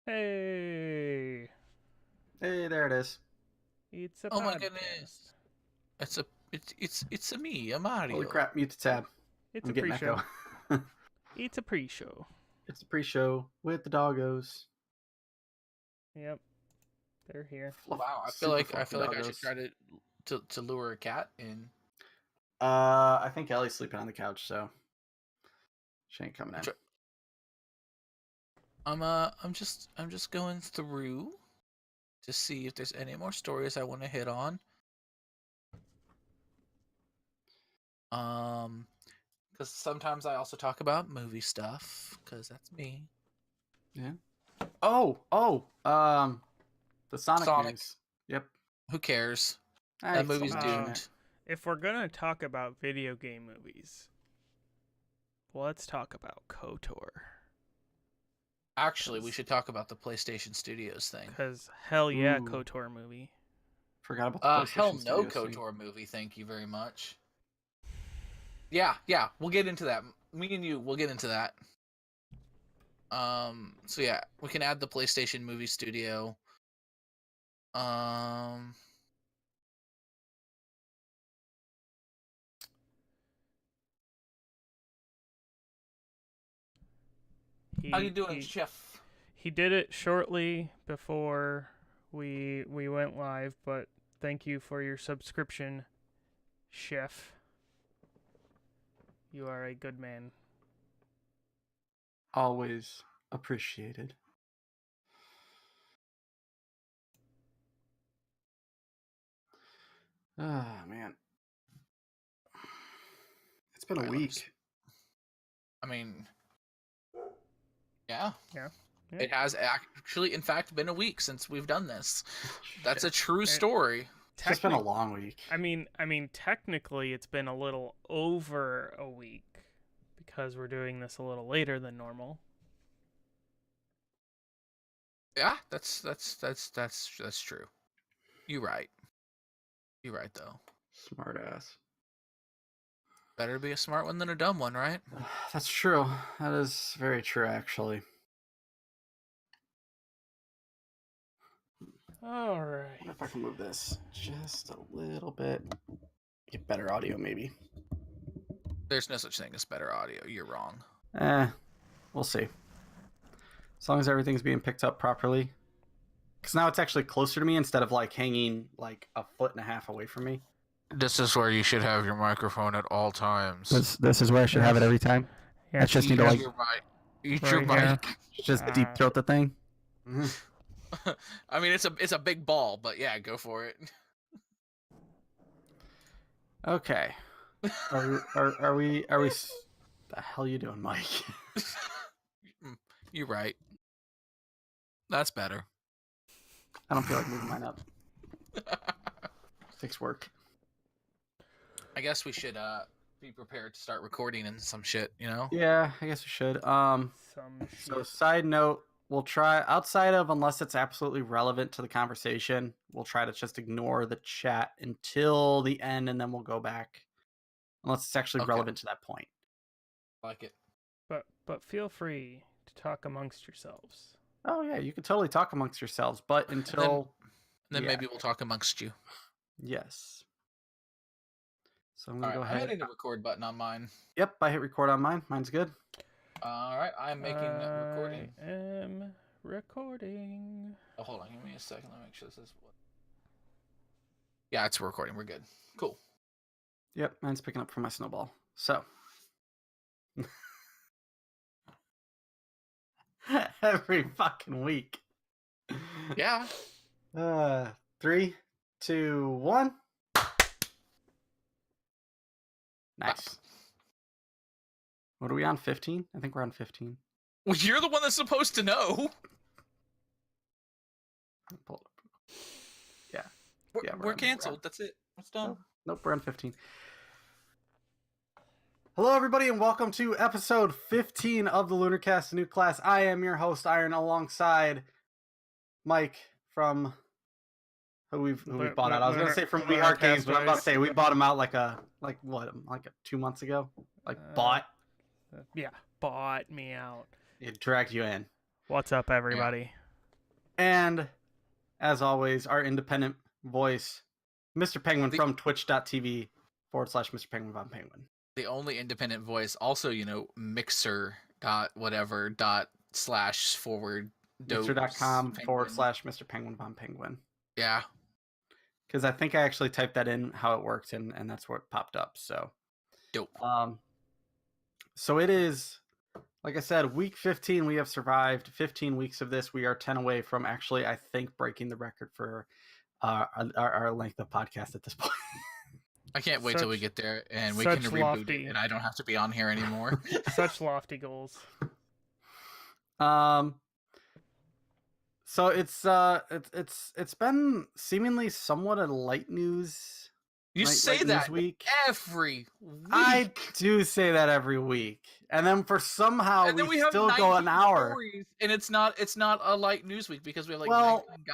Hey, Hey, there it is. it's a Oh my podcast. goodness. It's a me, a Holy Mario. crap, mute the tab. It's I'm a getting pre-show. echo. It's a pre-show. It's the pre-show with the doggos. Yep, they're here. Wow, I Super feel like fluffy I should doggos. try to lure a cat in. I think Ellie's sleeping on the couch, so she ain't coming in. Tr- I'm just going through to see if there's any more stories I want to hit on. Because sometimes I also talk about movie stuff, because that's me. Yeah. The Sonic news. Yep. Who cares? I That movie's mention doomed. it. If we're gonna talk about video game movies, let's talk about KOTOR. Actually, we should talk about the PlayStation Studios thing. Cause hell yeah, Ooh. KOTOR movie. Forgot about the PlayStation Hell no, Studios thing. KOTOR movie. Thank you very much. Yeah, we'll get into that. Me and you, we'll get into that. So yeah, we can add the PlayStation Movie Studio. How you doing, Chef? He did it shortly before we went live, but thank you for your subscription, Chef. You are a good man. Always appreciated. Ah, man. It's been a Alright, let me week. I mean, yeah. Yeah. It has actually, in fact, been a week since we've done this. That's a Shit. true story. It's just been a long week. I mean, technically, it's been a little over a week because we're doing this a little later than normal. Yeah, that's true. You're right. You're right, though. Smart ass. Better be a smart one than a dumb one, right? That's true. That is very true, actually. All right. I wonder if I can move this just a little bit. Get better audio, maybe. There's no such thing as better audio. You're wrong. We'll see. As long as everything's being picked up properly. Because now it's actually closer to me instead of like hanging like a foot and a half away from me. This is where you should have your microphone at all times. This is where I should have it every time. Yeah, I just need to like You're right. Eat Right your here. mic. just deep throat the thing. I mean, it's a big ball, but yeah, go for it. Okay. Are we the hell you doing, Mike? You're right. That's better. I don't feel like moving mine up. Takes work. I guess we should be prepared to start recording and some shit, you know? Yeah, I guess we should. Some So shit. side note, we'll try outside of unless it's absolutely relevant to the conversation, we'll try to just ignore the chat until the end and then we'll go back. Unless it's actually Okay. relevant to that point. Like it. But feel free to talk amongst yourselves. Oh yeah, you can totally talk amongst yourselves, but until Then yeah. maybe we'll talk amongst you. Yes. So I'm All gonna right, go I'm ahead. hitting the record button on mine. Yep, I hit record on mine. Mine's good. All right, I'm making recording. I am recording. Oh, hold on, give me a second. Let me make sure this is what. Yeah, it's recording. We're good. Cool. Yep, mine's picking up from my snowball. So every fucking week. Yeah. 3, 2, 1. Nice. What are we on? 15? I think we're on 15. Well, you're the one that's supposed to know. Pull it up. Yeah. Yeah, We're on- canceled. That's it. It's done. Nope, we're on 15. Hello, everybody, and welcome to episode 15 of the Lunarcast, a new class. I am your host, Iron, alongside Mike from who we've bought out. I was gonna say from We Heart Games, but I'm about to say we bought him out like 2 months ago. Bought. Yeah, bought me out. It dragged you in. What's up, everybody? And as always, our independent voice, Mr. Penguin from twitch.tv/Mr. Penguin Von Penguin. The only independent voice. Also, mixer.whatever./forward. Mixer.com/Mr. Penguin Von Penguin. Yeah. Because I think I actually typed that in how it worked, and that's where it popped up. So dope. So it is, like I said, week 15. We have survived 15 weeks of this. We are 10 away from actually, I think, breaking the record for our length of podcast at this point. I can't wait till we get there and we can reboot it, and I don't have to be on here anymore. Such lofty goals. So it's been seemingly somewhat a light news. You say that week. Every week. I do say that every week, and then for somehow we still go an hour. Stories, and it's not a light news week because we have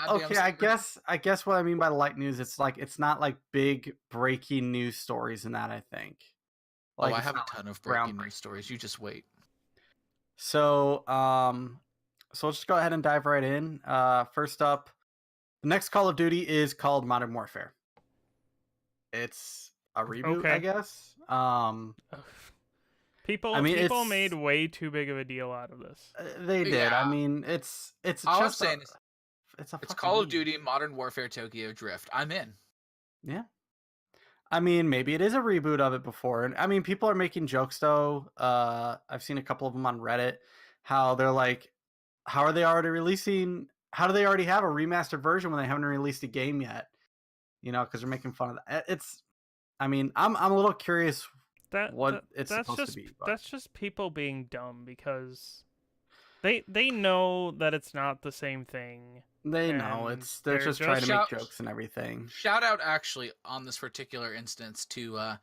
okay. I guess what I mean by light news, it's not like big breaking news stories and that. I think. I have a ton of breaking news stories. You just wait. So so let's just go ahead and dive right in. First up, the next Call of Duty is called Modern Warfare. It's a reboot, I guess. People made way too big of a deal out of this. They did. Yeah. I mean, it's all I'm saying is it's Call of Duty Modern Warfare Tokyo Drift. I'm in. Yeah. I mean, maybe it is a reboot of it before. And I mean, people are making jokes though. I've seen a couple of them on Reddit how they're like, how do they already have a remastered version when they haven't released a game yet? Because they're making fun of that. I'm a little curious it's supposed to be. But. That's just people being dumb because they know that it's not the same thing. They know they're just trying to make jokes and everything. Shout out actually on this particular instance to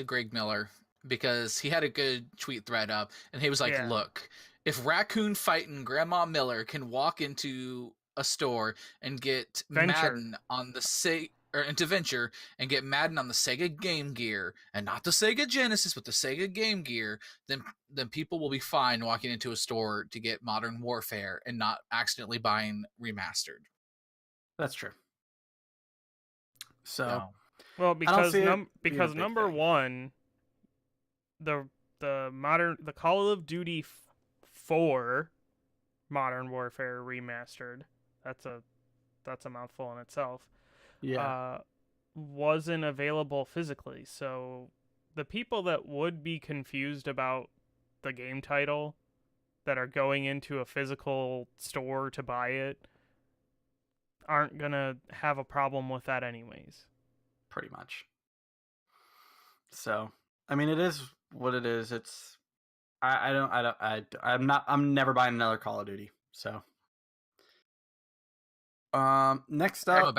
Greg Miller because he had a good tweet thread up and he was like, look, if Raccoon Fighting Grandma Miller can walk into a store and get Madden on the into Venture and get Madden on the Sega Game Gear and not the Sega Genesis but the Sega Game Gear, then people will be fine walking into a store to get Modern Warfare and not accidentally buying remastered. That's true. So, well, because number one, the Call of Duty 4 Modern Warfare remastered. That's a mouthful in itself. Yeah. Wasn't available physically. So the people that would be confused about the game title that are going into a physical store to buy it aren't going to have a problem with that anyways. Pretty much. So, I mean, it is what it is. It's I'm never buying another Call of Duty. So next up,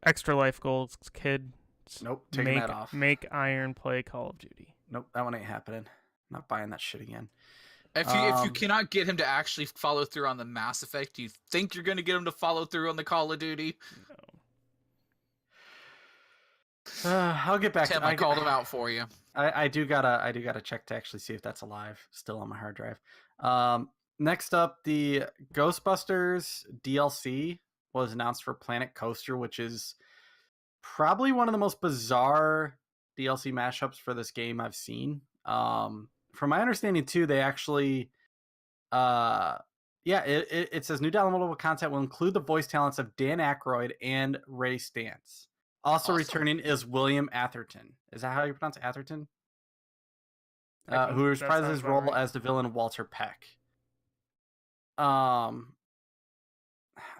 extra life goals, kid. Nope, taking that off. Make Iron play Call of Duty. Nope, that one ain't happening. I'm not buying that shit again. If you cannot get him to actually follow through on the Mass Effect, do you think you're going to get him to follow through on the Call of Duty? No. I'll get back. Tim, I called him out for you. I do gotta check to actually see if that's alive. Still on my hard drive. Next up, the Ghostbusters DLC was announced for Planet Coaster, which is probably one of the most bizarre DLC mashups for this game I've seen. From my understanding, too, they actually, it says new downloadable content will include the voice talents of Dan Aykroyd and Ray Stantz. Also returning is William Atherton. Is that how you pronounce it? Atherton? Who reprised his role as the villain Walter Peck.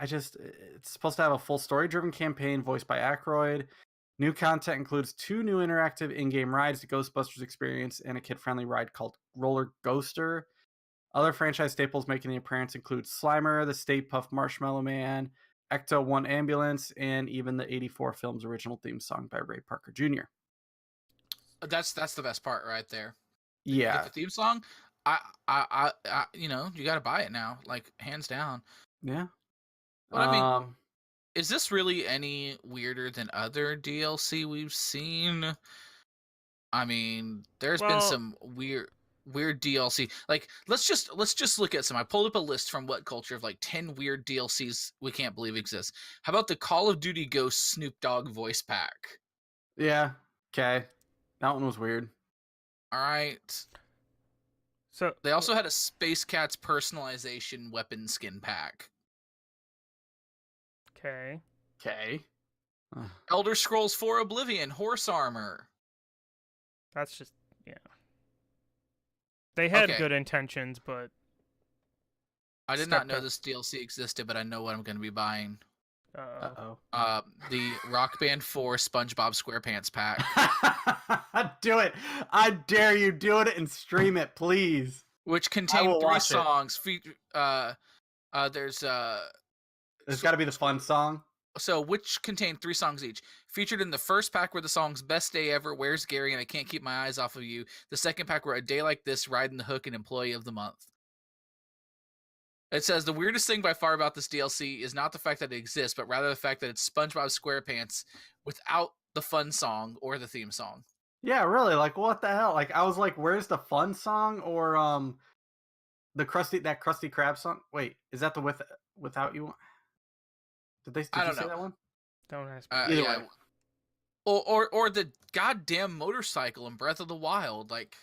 It's supposed to have a full story-driven campaign voiced by Aykroyd. New content includes 2 new interactive in-game rides, the Ghostbusters experience, and a kid-friendly ride called Roller Ghoster. Other franchise staples making the appearance include Slimer, the Stay Puft Marshmallow Man, Ecto-1 Ambulance, and even the 84 film's original theme song by Ray Parker Jr. That's the best part right there. Yeah. Get the theme song, I you got to buy it now, like hands down. Yeah. But I mean, is this really any weirder than other DLC we've seen? I mean, there's been some weird. weird DLC. Like, let's just look at some. I pulled up a list from What Culture of like 10 weird DLCs we can't believe exist. How about the Call of Duty Ghost Snoop Dogg voice pack? Yeah. Okay. That one was weird. All right. So They also had a Space Cats personalization weapon skin pack. okay. Okay. Elder Scrolls 4 Oblivion horse armor. That's just They had Okay. good intentions, but I did not know this DLC existed, but I know what I'm going to be buying. Uh-oh. The Rock Band 4 SpongeBob SquarePants pack. Do it. I dare you. Do it and stream it, please. Which contained 3 watch it. songs. There's got to be the fun song. So, which contained 3 songs each. Featured in the first pack were the songs Best Day Ever, Where's Gary, and I Can't Keep My Eyes Off of You. The second pack were A Day Like This, Riding the Hook, and Employee of the Month. It says, the weirdest thing by far about this DLC is not the fact that it exists, but rather the fact that it's SpongeBob SquarePants without the fun song or the theme song. Yeah, really. Like, what the hell? Like, I was like, where's the fun song or that Krusty Krab song? Wait, is that the Without You? Did you say that one? Don't ask me. Either way. Or the goddamn motorcycle in Breath of the Wild, like.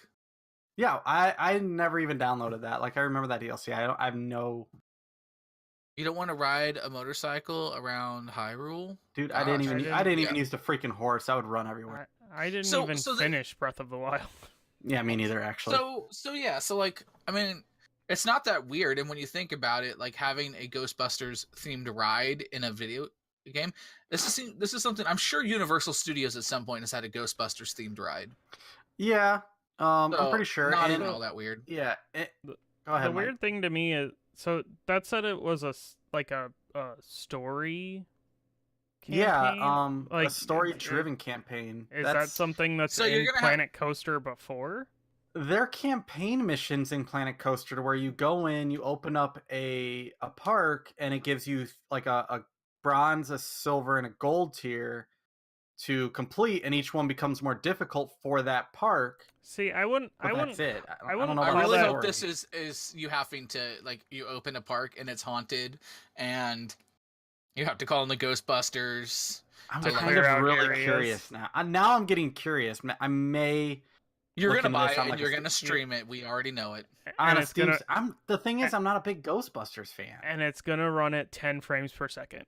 Yeah, I never even downloaded that. Like, I remember that DLC. I have no. You don't want to ride a motorcycle around Hyrule, dude? I didn't even use the freaking horse. I would run everywhere. I didn't even finish Breath of the Wild. Yeah, me neither, actually. So like, I mean, it's not that weird. And when you think about it, like having a Ghostbusters themed ride in a video game, this is something I'm sure Universal Studios at some point has had a Ghostbusters themed ride. Yeah, I'm pretty sure. Not even all that weird. Yeah. Go ahead. The weird thing to me is, so that said it was a story campaign? Yeah, a story-driven campaign. Is that something that's in Planet Coaster before? There are campaign missions in Planet Coaster where you go in, you open up a park, and it gives you like a bronze, a silver, and a gold tier to complete, and each one becomes more difficult for that park. See, I wouldn't. That's it. I really hope this is you having to, like, you open a park and it's haunted, and you have to call in the Ghostbusters. I'm kind of really curious now. Now I'm getting curious. I may. You're gonna buy it and you're gonna stream it. We already know it. On Steam. The thing is, I'm not a big Ghostbusters fan, and it's gonna run at 10 frames per second.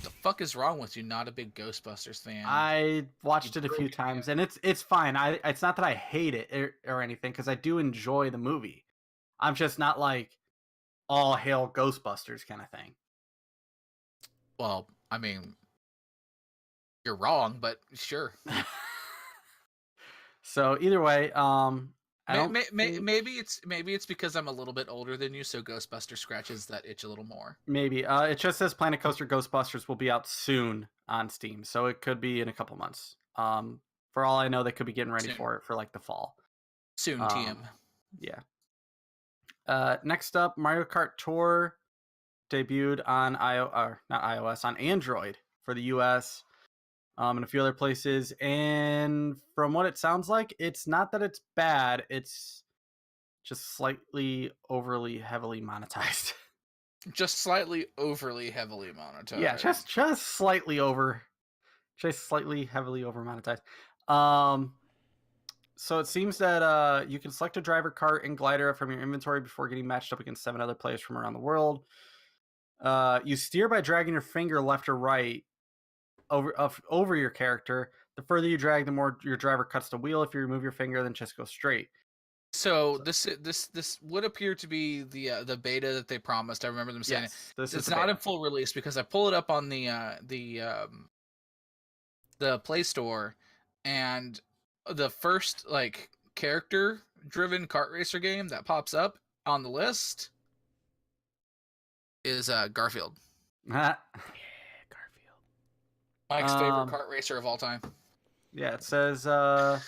The fuck is wrong with you? Not a big Ghostbusters fan. I watched it a few times, and it's fine. It's not that I hate it or anything, because I do enjoy the movie. I'm just not like all hail Ghostbusters kind of thing. Well, I mean, you're wrong, but sure. So either way, maybe it's because I'm a little bit older than you, so Ghostbusters scratches that itch a little more. Maybe. It just says Planet Coaster Ghostbusters will be out soon on Steam, so it could be in a couple months. For all I know, they could be getting ready for it for like the fall. Soon, TM. Yeah. Next up, Mario Kart Tour debuted on on Android for the US. And a few other places, and from what it sounds like, it's not that it's bad, it's just slightly overly heavily monetized. Just slightly overly heavily monetized. Yeah, just slightly heavily over monetized. So it seems that you can select a driver, cart, and glider from your inventory before getting matched up against 7 other players from around the world. You steer by dragging your finger left or right over your character. The further you drag, the more your driver cuts the wheel. If you remove your finger, then just go straight. So this would appear to be the beta that they promised. I remember them saying it's not in full release, because I pull it up on the Play Store, and the first like character driven kart racer game that pops up on the list is Garfield. Mike's favorite kart racer of all time. Yeah, it says, more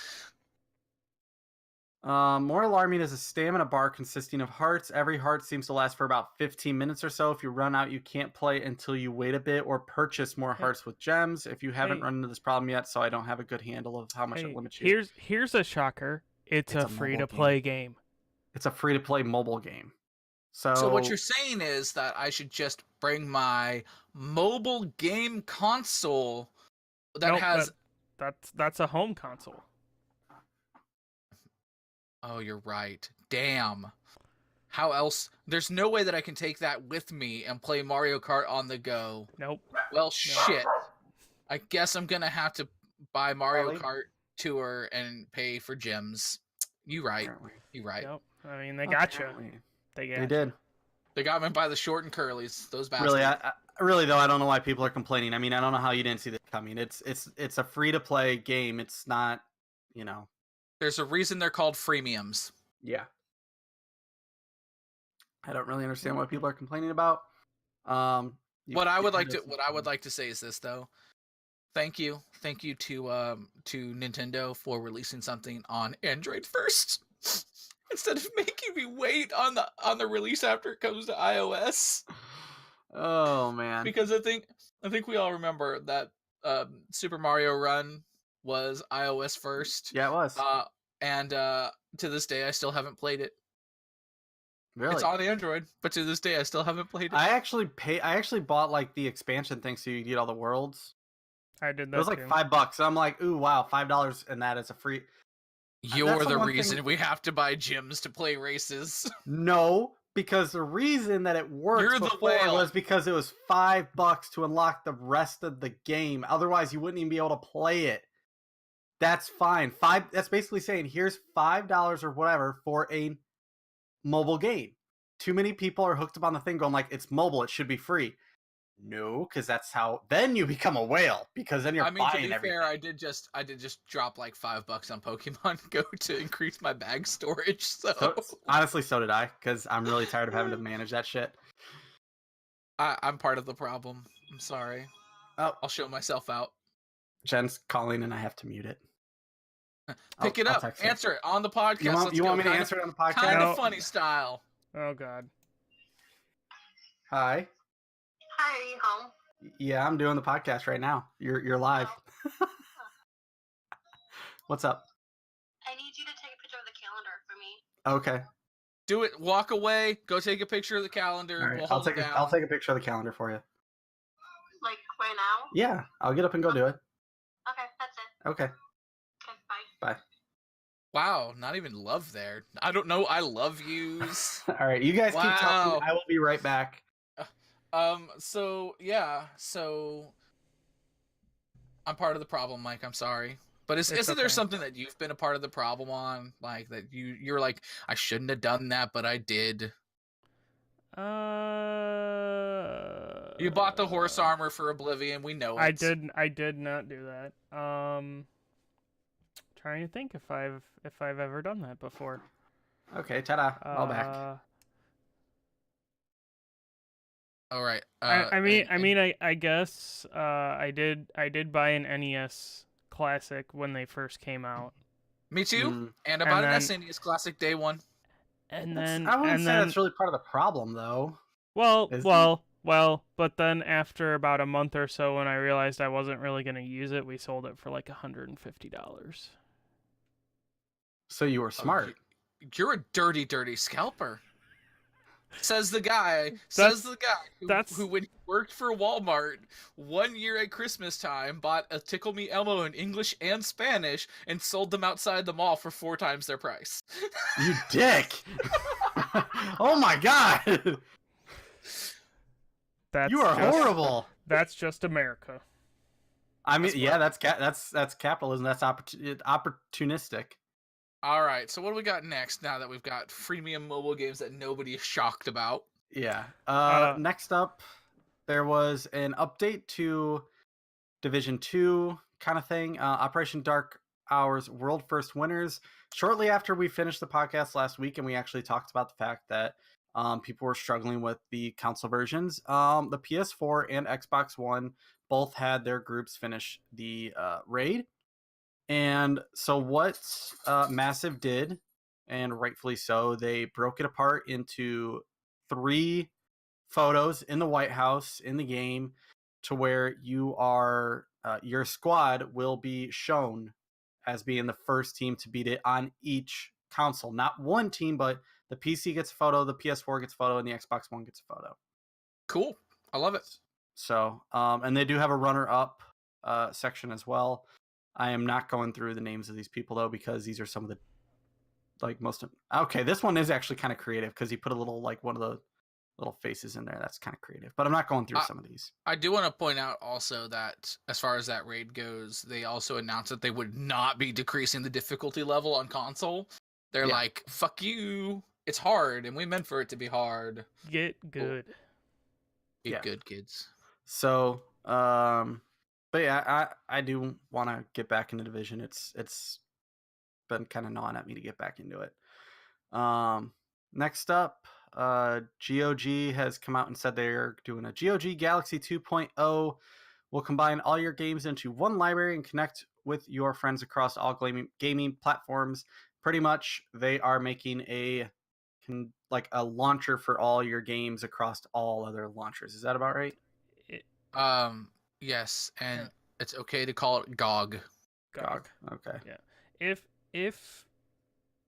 alarming is a stamina bar consisting of hearts. Every heart seems to last for about 15 minutes or so. If you run out, you can't play until you wait a bit or purchase more hearts with gems. If you haven't run into this problem yet, so I don't have a good handle of how much it limits you. Here's a shocker. It's a free-to-play game. It's a free-to-play mobile game. So what you're saying is that I should just bring my mobile game console that has. That's a home console. Oh, you're right. Damn. How else? There's no way that I can take that with me and play Mario Kart on the go. Nope. Well, shit. I guess I'm gonna have to buy Mario Kart Tour and pay for gems. You right. You right. Yep. I mean, they got you. They did. They got me by the short and curlies. Those bastards. Really though, I don't know why people are complaining. I mean, I don't know how you didn't see this coming. It's a free to play game. It's not, you know. There's a reason they're called freemiums. Yeah. I don't really understand what people are complaining about. What I would like to say is this though. Thank you to Nintendo for releasing something on Android first instead of making me wait on the release after it comes to iOS. Oh man! Because I think we all remember that Super Mario Run was iOS first. Yeah, it was. And to this day, I still haven't played it. Really? It's on Android, but to this day, I still haven't played it. I actually bought like the expansion thing so you get all the worlds. I did that. It was like $5. I'm like, ooh, wow, $5, and that is a free. You're the reason we have to buy gyms to play races. No, because the reason that it worked before was because it was $5 to unlock the rest of the game. Otherwise, you wouldn't even be able to play it. That's fine. That's basically saying here's $5 or whatever for a mobile game. Too many people are hooked up on the thing going like, it's mobile, it should be free. No, because that's how then you become a whale, because then you're buying everything. To be fair, I did just drop like $5 on Pokemon Go to increase my bag storage. So honestly, so did I, because I'm really tired of having to manage that shit. I'm part of the problem. I'm sorry. Oh, I'll show myself out. Jen's calling and I have to mute it. Pick it up. Answer it on the podcast. You want me to answer it on the podcast? Kind of funny style. Oh God. Hi. Hi, are you home? Yeah, I'm doing the podcast right now. You're live. Oh. What's up? I need you to take a picture of the calendar for me. Okay. Do it. Walk away. Go take a picture of the calendar. All right. I'll take a picture of the calendar for you. Like right now? Yeah, I'll get up and go do it. Okay, that's it. Okay. Okay, bye. Bye. Wow, not even love there. I don't know. I love yous. All right, you guys keep talking. I will be right back. So I'm part of the problem, Mike. I'm sorry. But isn't there something that you've been a part of the problem on? Like that you're like, I shouldn't have done that, but I did. You bought the horse armor for Oblivion, we know it. I did not do that. Trying to think if I've ever done that before. Okay, ta-da. I'll back. All right. I guess I did buy an NES Classic when they first came out. Me too. And about an SNES Classic day one. And then I wouldn't say that's really part of the problem, though. Well, but then after about a month or so, when I realized I wasn't really going to use it, we sold it for like $150. So you were smart. You're a dirty, dirty scalper. Says the guy who when he worked for Walmart 1 year at Christmas time bought a Tickle Me Elmo in English and Spanish and sold them outside the mall for 4 times their price. You dick! Oh my god! You are horrible. That's just America. I mean, that's capitalism. That's opportunistic. All right, so what do we got next now that we've got freemium mobile games that nobody is shocked about? Yeah. Next up, there was an update to Division 2 kind of thing. Operation Dark Hours World First Winners. Shortly after we finished the podcast last week, and we actually talked about the fact that people were struggling with the console versions. The PS4 and Xbox One both had their groups finish the raid. And so what Massive did, and rightfully so, they broke it apart into 3 photos in the White House in the game, to where you are your squad will be shown as being the first team to beat it on each console. Not one team, but The PC gets a photo, the PS4 gets a photo, and the Xbox One gets a photo. Cool. I love it. So, and they do have a runner-up section as well. I am not going through the names of these people though, because these are some of the okay, this one is actually kind of creative because he put a little one of the little faces in there. That's kind of creative, but I'm not going through some of these. I do want to point out also that as far as that raid goes, they also announced that they would not be decreasing the difficulty level on console. They're like, fuck you, it's hard, and we meant for it to be hard. Get good. Cool. Get good, kids. So, but yeah, I do want to get back into Division. It's been kind of gnawing at me to get back into it. Next up, GOG has come out and said they're doing a GOG Galaxy 2.0. Will combine all your games into one library and connect with your friends across all gaming platforms. Pretty much, they are making a launcher for all your games across all other launchers. Is that about right? Yes, and it's okay to call it GOG. GOG. Okay. Yeah.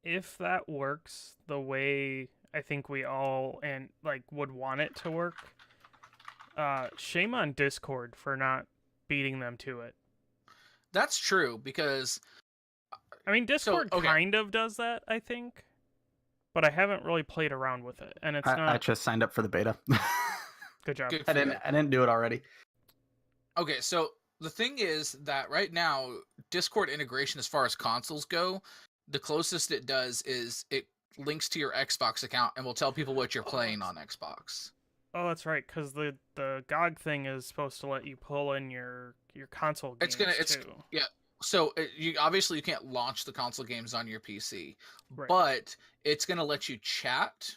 If that works the way I think we all would want it to work, shame on Discord for not beating them to it. That's true, because I mean Discord kind of does that, I think, but I haven't really played around with it, and I just signed up for the beta. Good job. I didn't do it already. Okay, so the thing is that right now Discord integration, as far as consoles go, the closest it does is it links to your Xbox account and will tell people what you're playing on Xbox. Oh, that's right, because the GOG thing is supposed to let you pull in your console games too. Yeah. So you can't launch the console games on your PC, right. But it's gonna let you chat.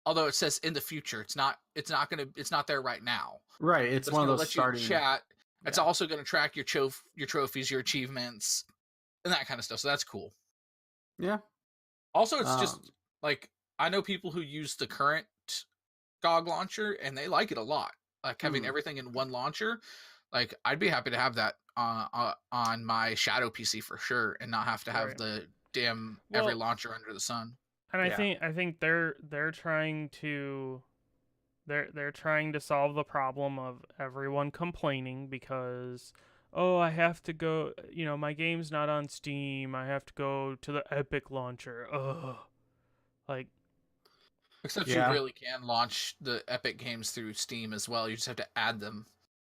Although it says in the future, it's not there right now. Right, it's one of those starting. Chat. It's also going to track your trophies, your achievements, and that kind of stuff. So that's cool. Yeah. Also, it's just I know people who use the current GOG launcher and they like it a lot. Like having everything in one launcher. Like I'd be happy to have that on my Shadow PC for sure, and not have to have the damn every launcher under the sun. And I think they're trying to solve the problem of everyone complaining because I have to go, my game's not on Steam, I have to go to the Epic launcher. Except you really can launch the Epic games through Steam as well. You just have to add them.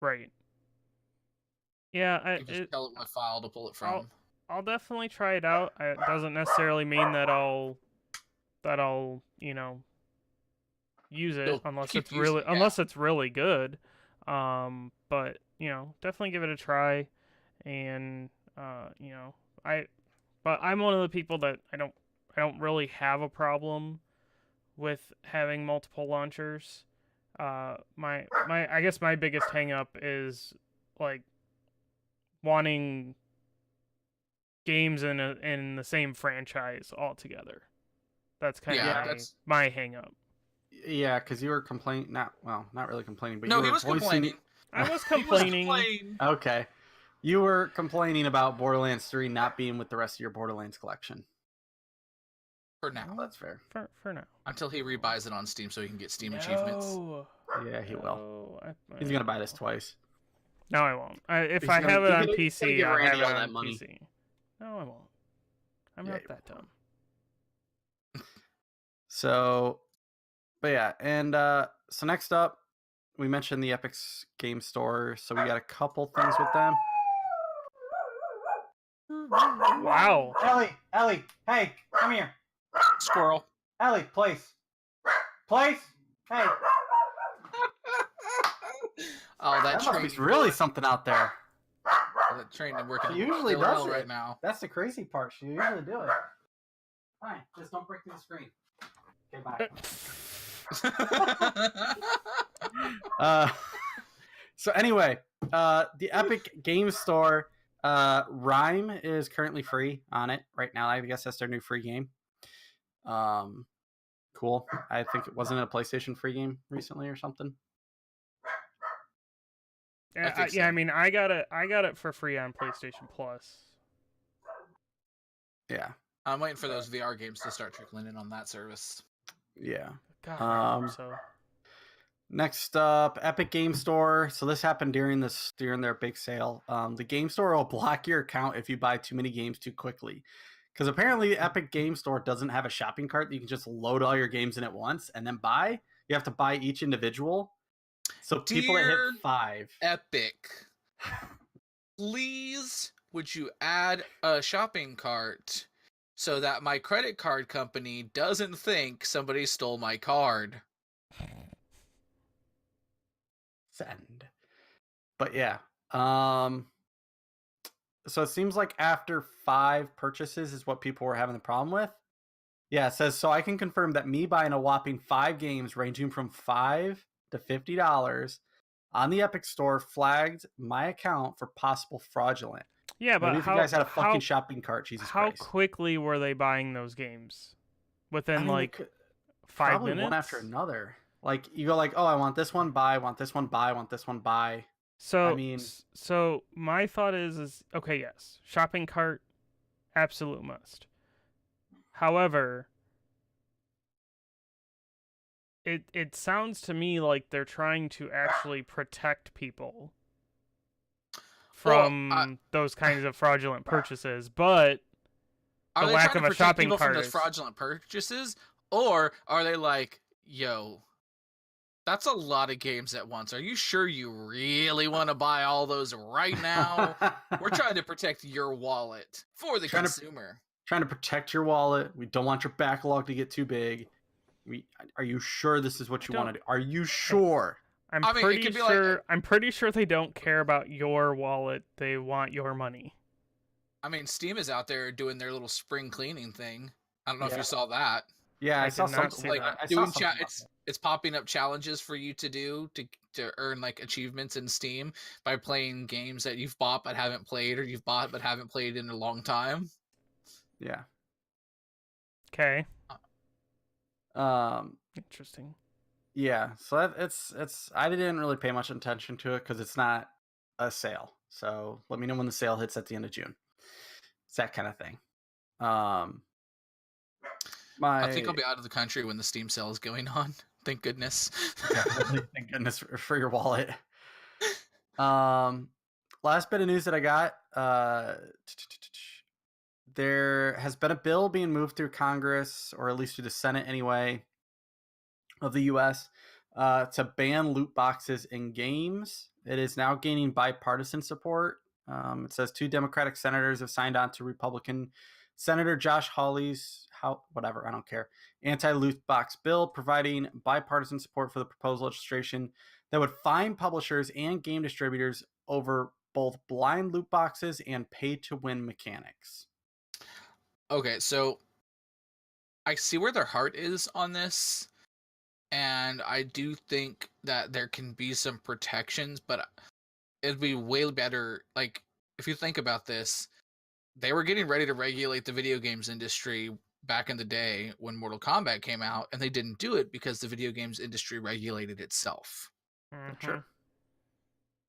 Right. Yeah, you just tell it what file to pull it from. I'll definitely try it out. It doesn't necessarily mean that I'll use it unless it's really good. But definitely give it a try, and but I'm one of the people that I don't really have a problem with having multiple launchers. I guess my biggest hang up is wanting games in the same franchise altogether. That's kind of my hang up. Yeah, because you were complaining. Not really complaining, but no, he was complaining. I was complaining. Okay, you were complaining about Borderlands 3 not being with the rest of your Borderlands collection. For now, that's fair. For now, until he rebuys it on Steam, so he can get Steam achievements. Yeah, he will. He's gonna buy this twice. No, I won't. If I have it on PC, I'll have it on PC. No, I won't. I'm not that dumb. So, but yeah, and so next up, we mentioned the Epic Game Store, so we got a couple things with them. Wow. Ellie, hey, come here. Squirrel. Ellie, place. Hey. Oh, that train must be really something out there. That train is working. She usually does it right now. That's the crazy part. She usually do it. Fine, just don't break through the screen. Okay, bye. So anyway, the Epic Game Store, Rhyme is currently free on it right now. I guess that's their new free game. Cool. I think it wasn't a PlayStation free game recently or something. Yeah, I mean, I got it for free on PlayStation Plus. Yeah. I'm waiting for those VR games to start trickling in on that service. Yeah. God, I hope so. Next up, Epic Game Store. So this happened during their big sale. The Game Store will block your account if you buy too many games too quickly. Because apparently Epic Game Store doesn't have a shopping cart that you can just load all your games in at once and then buy. You have to buy each individual. So people that hit 5. Epic, please, would you add a shopping cart so that my credit card company doesn't think somebody stole my card? Send. But yeah. So it seems like after 5 purchases is what people were having the problem with. Yeah, it says, so I can confirm that me buying a whopping 5 games ranging from $5 to $50 on the Epic Store flagged my account for possible fraudulent. Yeah, but maybe if you guys had a fucking shopping cart, Jesus Christ. How quickly were they buying those games? Within 5 minutes? Probably one after another. Like you go like, oh, I want this one, buy. Want this one, buy. Want this one, buy. So so my thought is okay, yes, shopping cart, absolute must. However, it sounds to me like they're trying to actually protect people from those kinds of fraudulent purchases, but the lack of a shopping cart from those fraudulent purchases, or are they like, yo, that's a lot of games at once. Are you sure you really want to buy all those right now? We're trying to protect your wallet for the consumer. Trying to protect your wallet. We don't want your backlog to get too big. Are you sure this is what you want to do? Are you sure? I'm pretty sure they don't care about your wallet. They want your money. I mean, Steam is out there doing their little spring cleaning thing. I don't know if you saw that. Yeah, I saw something like it's popping up challenges for you to do to earn like achievements in Steam by playing games that you've bought but haven't played, or you've bought but haven't played in a long time. Yeah. Okay. Interesting. Yeah, so it's I didn't really pay much attention to it because it's not a sale. So let me know when the sale hits at the end of June. It's that kind of thing. I think I'll be out of the country when the Steam sale is going on. Thank goodness. Yeah, thank goodness for your wallet. Last bit of news that I got. There has been a bill being moved through Congress, or at least through the Senate anyway, of the U.S. To ban loot boxes in games. It is now gaining bipartisan support. It says 2 Democratic senators have signed on to Republican Senator Josh Hawley's I don't care, anti-loot box bill, providing bipartisan support for the proposed legislation that would fine publishers and game distributors over both blind loot boxes and pay-to-win mechanics. Okay, so I see where their heart is on this, and I do think that there can be some protections, but it'd be way better, like, if you think about this, they were getting ready to regulate the video games industry back in the day when Mortal Kombat came out, and they didn't do it because the video games industry regulated itself. Mm-hmm. Sure.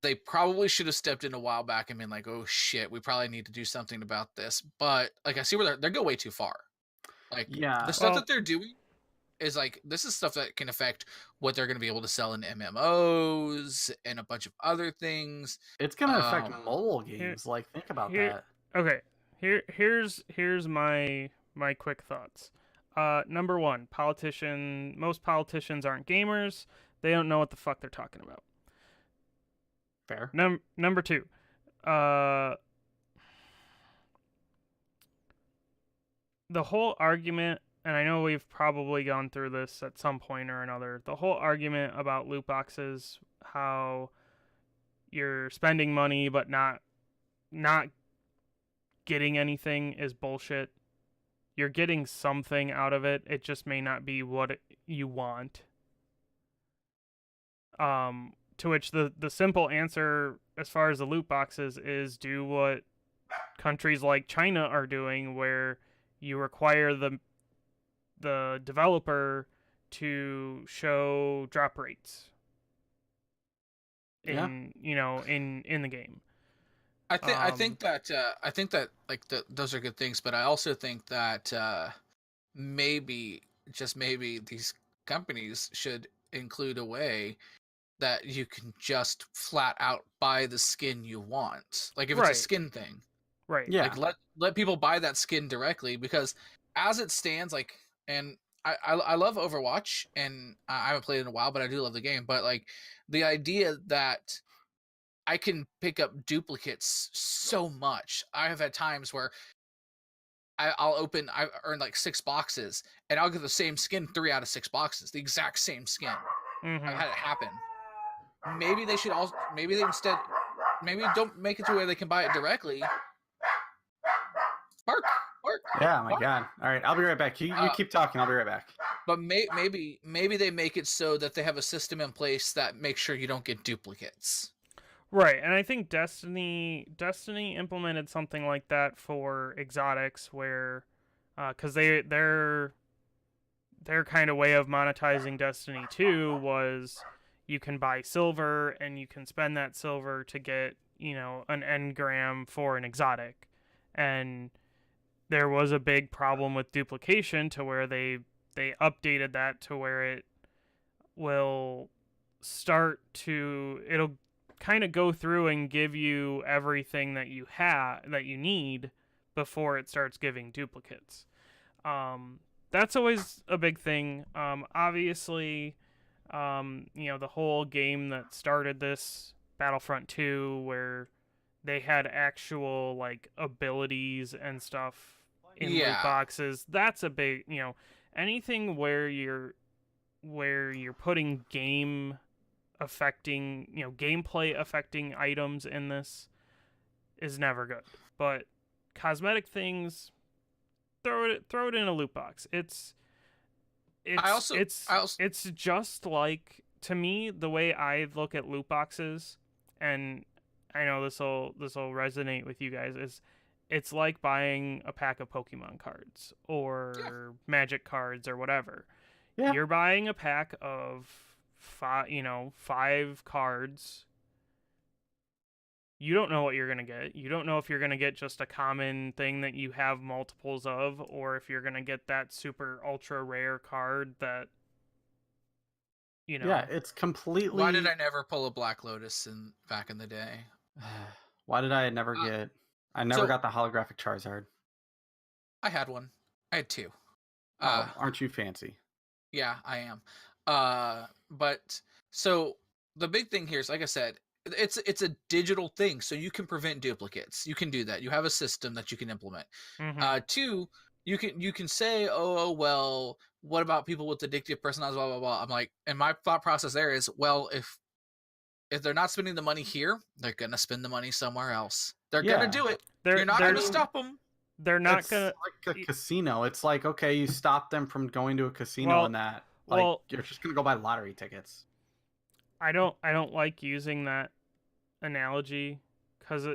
They probably should have stepped in a while back and been like, oh shit, we probably need to do something about this. But like, I see where they're going way too far. Like, the stuff that they're doing is like, this is stuff that can affect what they're going to be able to sell in MMOs and a bunch of other things. It's going to affect mobile games. Like, think about that. Okay, here's my quick thoughts. Number 1, most politicians aren't gamers. They don't know what the fuck they're talking about. Fair. Number 2, the whole argument, and I know we've probably gone through this at some point or another, the whole argument about loot boxes, how you're spending money but not getting anything, is bullshit. You're getting something out of it. It just may not be what you want. To which the simple answer as far as the loot boxes is do what countries like China are doing, where you require the developer to show drop rates in the game. I think that like those are good things, but I also think that maybe, just maybe, these companies should include a way that you can just flat out buy the skin you want. Like if it's a Right. skin thing, Right. Yeah. like let people buy that skin directly, because as it stands, like, and I love Overwatch, and I haven't played it in a while, but I do love the game. But like the idea that I can pick up duplicates so much. I have had times where I earn like 6 boxes, and I'll get the same skin 3 out of 6 boxes, the exact same skin. Mm-hmm. I've had it happen. Maybe they should also, maybe don't make it to where they can buy it directly. Bark. Yeah, my God. All right, I'll be right back. You keep talking. I'll be right back. But maybe they make it so that they have a system in place that makes sure you don't get duplicates. Right, and I think Destiny implemented something like that for exotics, where, because their kind of way of monetizing Destiny 2 was you can buy silver and you can spend that silver to get, an engram for an exotic, and there was a big problem with duplication to where they updated that to where it will it'll kind of go through and give you everything that you need before it starts giving duplicates. That's always a big thing. Obviously, the whole game that started this, Battlefront 2, where they had actual like abilities and stuff in loot boxes. That's a big, anything where you're putting gameplay affecting items in this is never good. But cosmetic things, throw it in a loot box. It's just like, to me, the way I look at loot boxes, and I know this will resonate with you guys, is it's like buying a pack of Pokemon cards or Magic cards or whatever. Yeah. You're buying a pack of 5 cards. You don't know what you're going to get. You don't know if you're going to get just a common thing that you have multiples of, or if you're going to get that super ultra rare card that, Yeah, it's completely... Why did I never pull a Black Lotus back in the day? Why did I never get... I never got the holographic Charizard. I had one. I had 2. Aren't you fancy? Yeah, I am. But so the big thing here is, like I said, it's a digital thing, so you can prevent duplicates. You can do that. You have a system that you can implement. Mm-hmm. 2, you can say, oh well, what about people with addictive personalities? Blah blah blah. I'm like, and my thought process there is, well, if they're not spending the money here, they're gonna spend the money somewhere else. They're gonna do it. You're not gonna stop them. They're not gonna, like a casino. It's like, okay, you stop them from going to a casino and that. Like, you're just gonna go buy lottery tickets. I don't like using that analogy because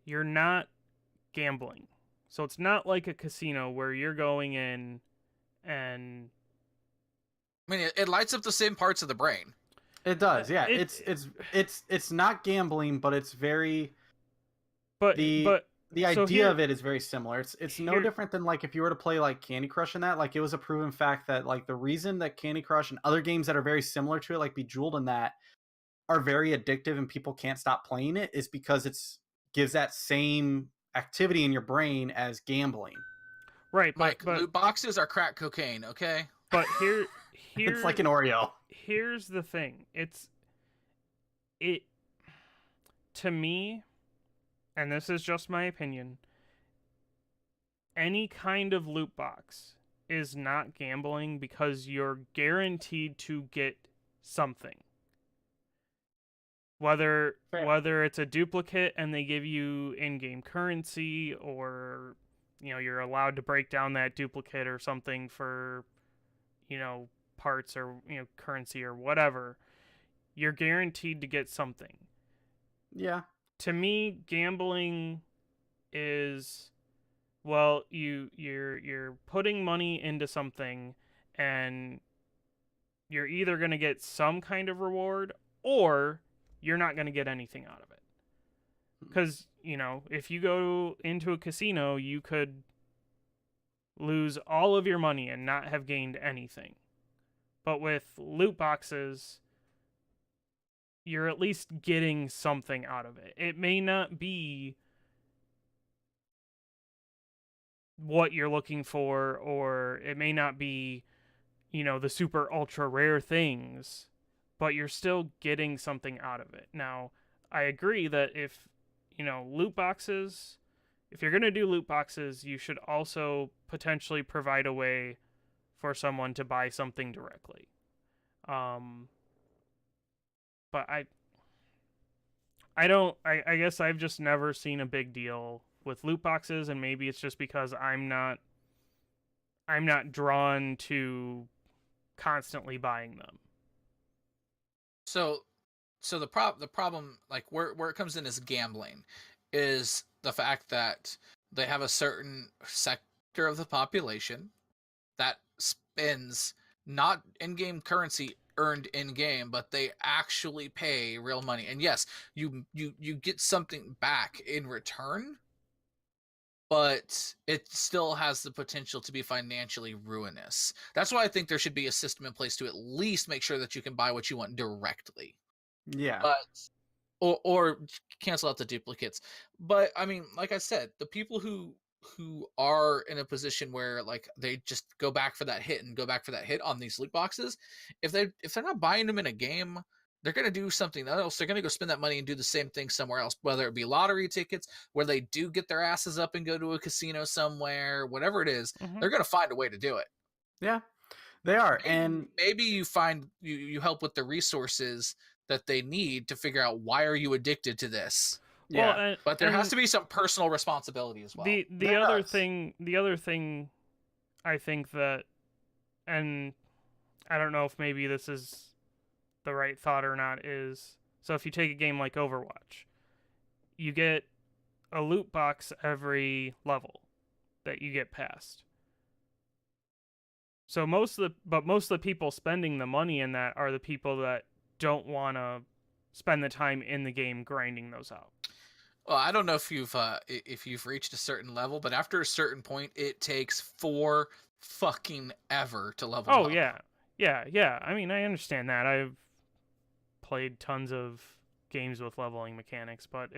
you're not gambling. So it's not like a casino where you're going in and... I mean, it lights up the same parts of the brain. It does, yeah. It's not gambling, but it's very... The idea of it is very similar. It's no different than like if you were to play like Candy Crush and that. Like, it was a proven fact that like the reason that Candy Crush and other games that are very similar to it, like Bejeweled and that, are very addictive and people can't stop playing it, is because gives that same activity in your brain as gambling. Right, but loot boxes are crack cocaine, okay? But here it's like an Oreo. Here's the thing. To me, and this is just my opinion, any kind of loot box is not gambling because you're guaranteed to get something. Whether it's a duplicate and they give you in-game currency, or you're allowed to break down that duplicate or something for parts or currency or whatever, you're guaranteed to get something. Yeah. To me, gambling is, well, you're putting money into something and you're either going to get some kind of reward or you're not going to get anything out of it. Because, if you go into a casino, you could lose all of your money and not have gained anything. But with loot boxes, you're at least getting something out of it. It may not be what you're looking for, or it may not be, the super ultra rare things, but you're still getting something out of it. Now, I agree that if loot boxes, if you're going to do loot boxes, you should also potentially provide a way for someone to buy something directly. But I guess I've just never seen a big deal with loot boxes, and maybe it's just because I'm not drawn to constantly buying them. So the problem, like where it comes in is gambling, is the fact that they have a certain sector of the population that spends not in-game currency earned in-game, but they actually pay real money. And yes, you get something back in return, but it still has the potential to be financially ruinous. That's why I think there should be a system in place to at least make sure that you can buy what you want directly. Yeah. But or cancel out the duplicates. But I mean, like I said, the people who are in a position where like they just go back for that hit on these loot boxes, if they're not buying them in a game, they're going to do something else. They're going to go spend that money and do the same thing somewhere else, whether it be lottery tickets, where they do get their asses up and go to a casino somewhere, whatever it is, they're going to find a way to do it. Yeah, they are. Maybe you find you help with the resources that they need to figure out why are you addicted to this. Yeah, well, but there has to be some personal responsibility as well. The other thing I think that, and I don't know if maybe this is the right thought or not, is so if you take a game like Overwatch, you get a loot box every level that you get past. So most of the people spending the money in that are the people that don't want to spend the time in the game grinding those out. Well, I don't know if you've reached a certain level, but after a certain point, it takes for fucking ever to level up. Oh yeah. I mean, I understand that. I've played tons of games with leveling mechanics, but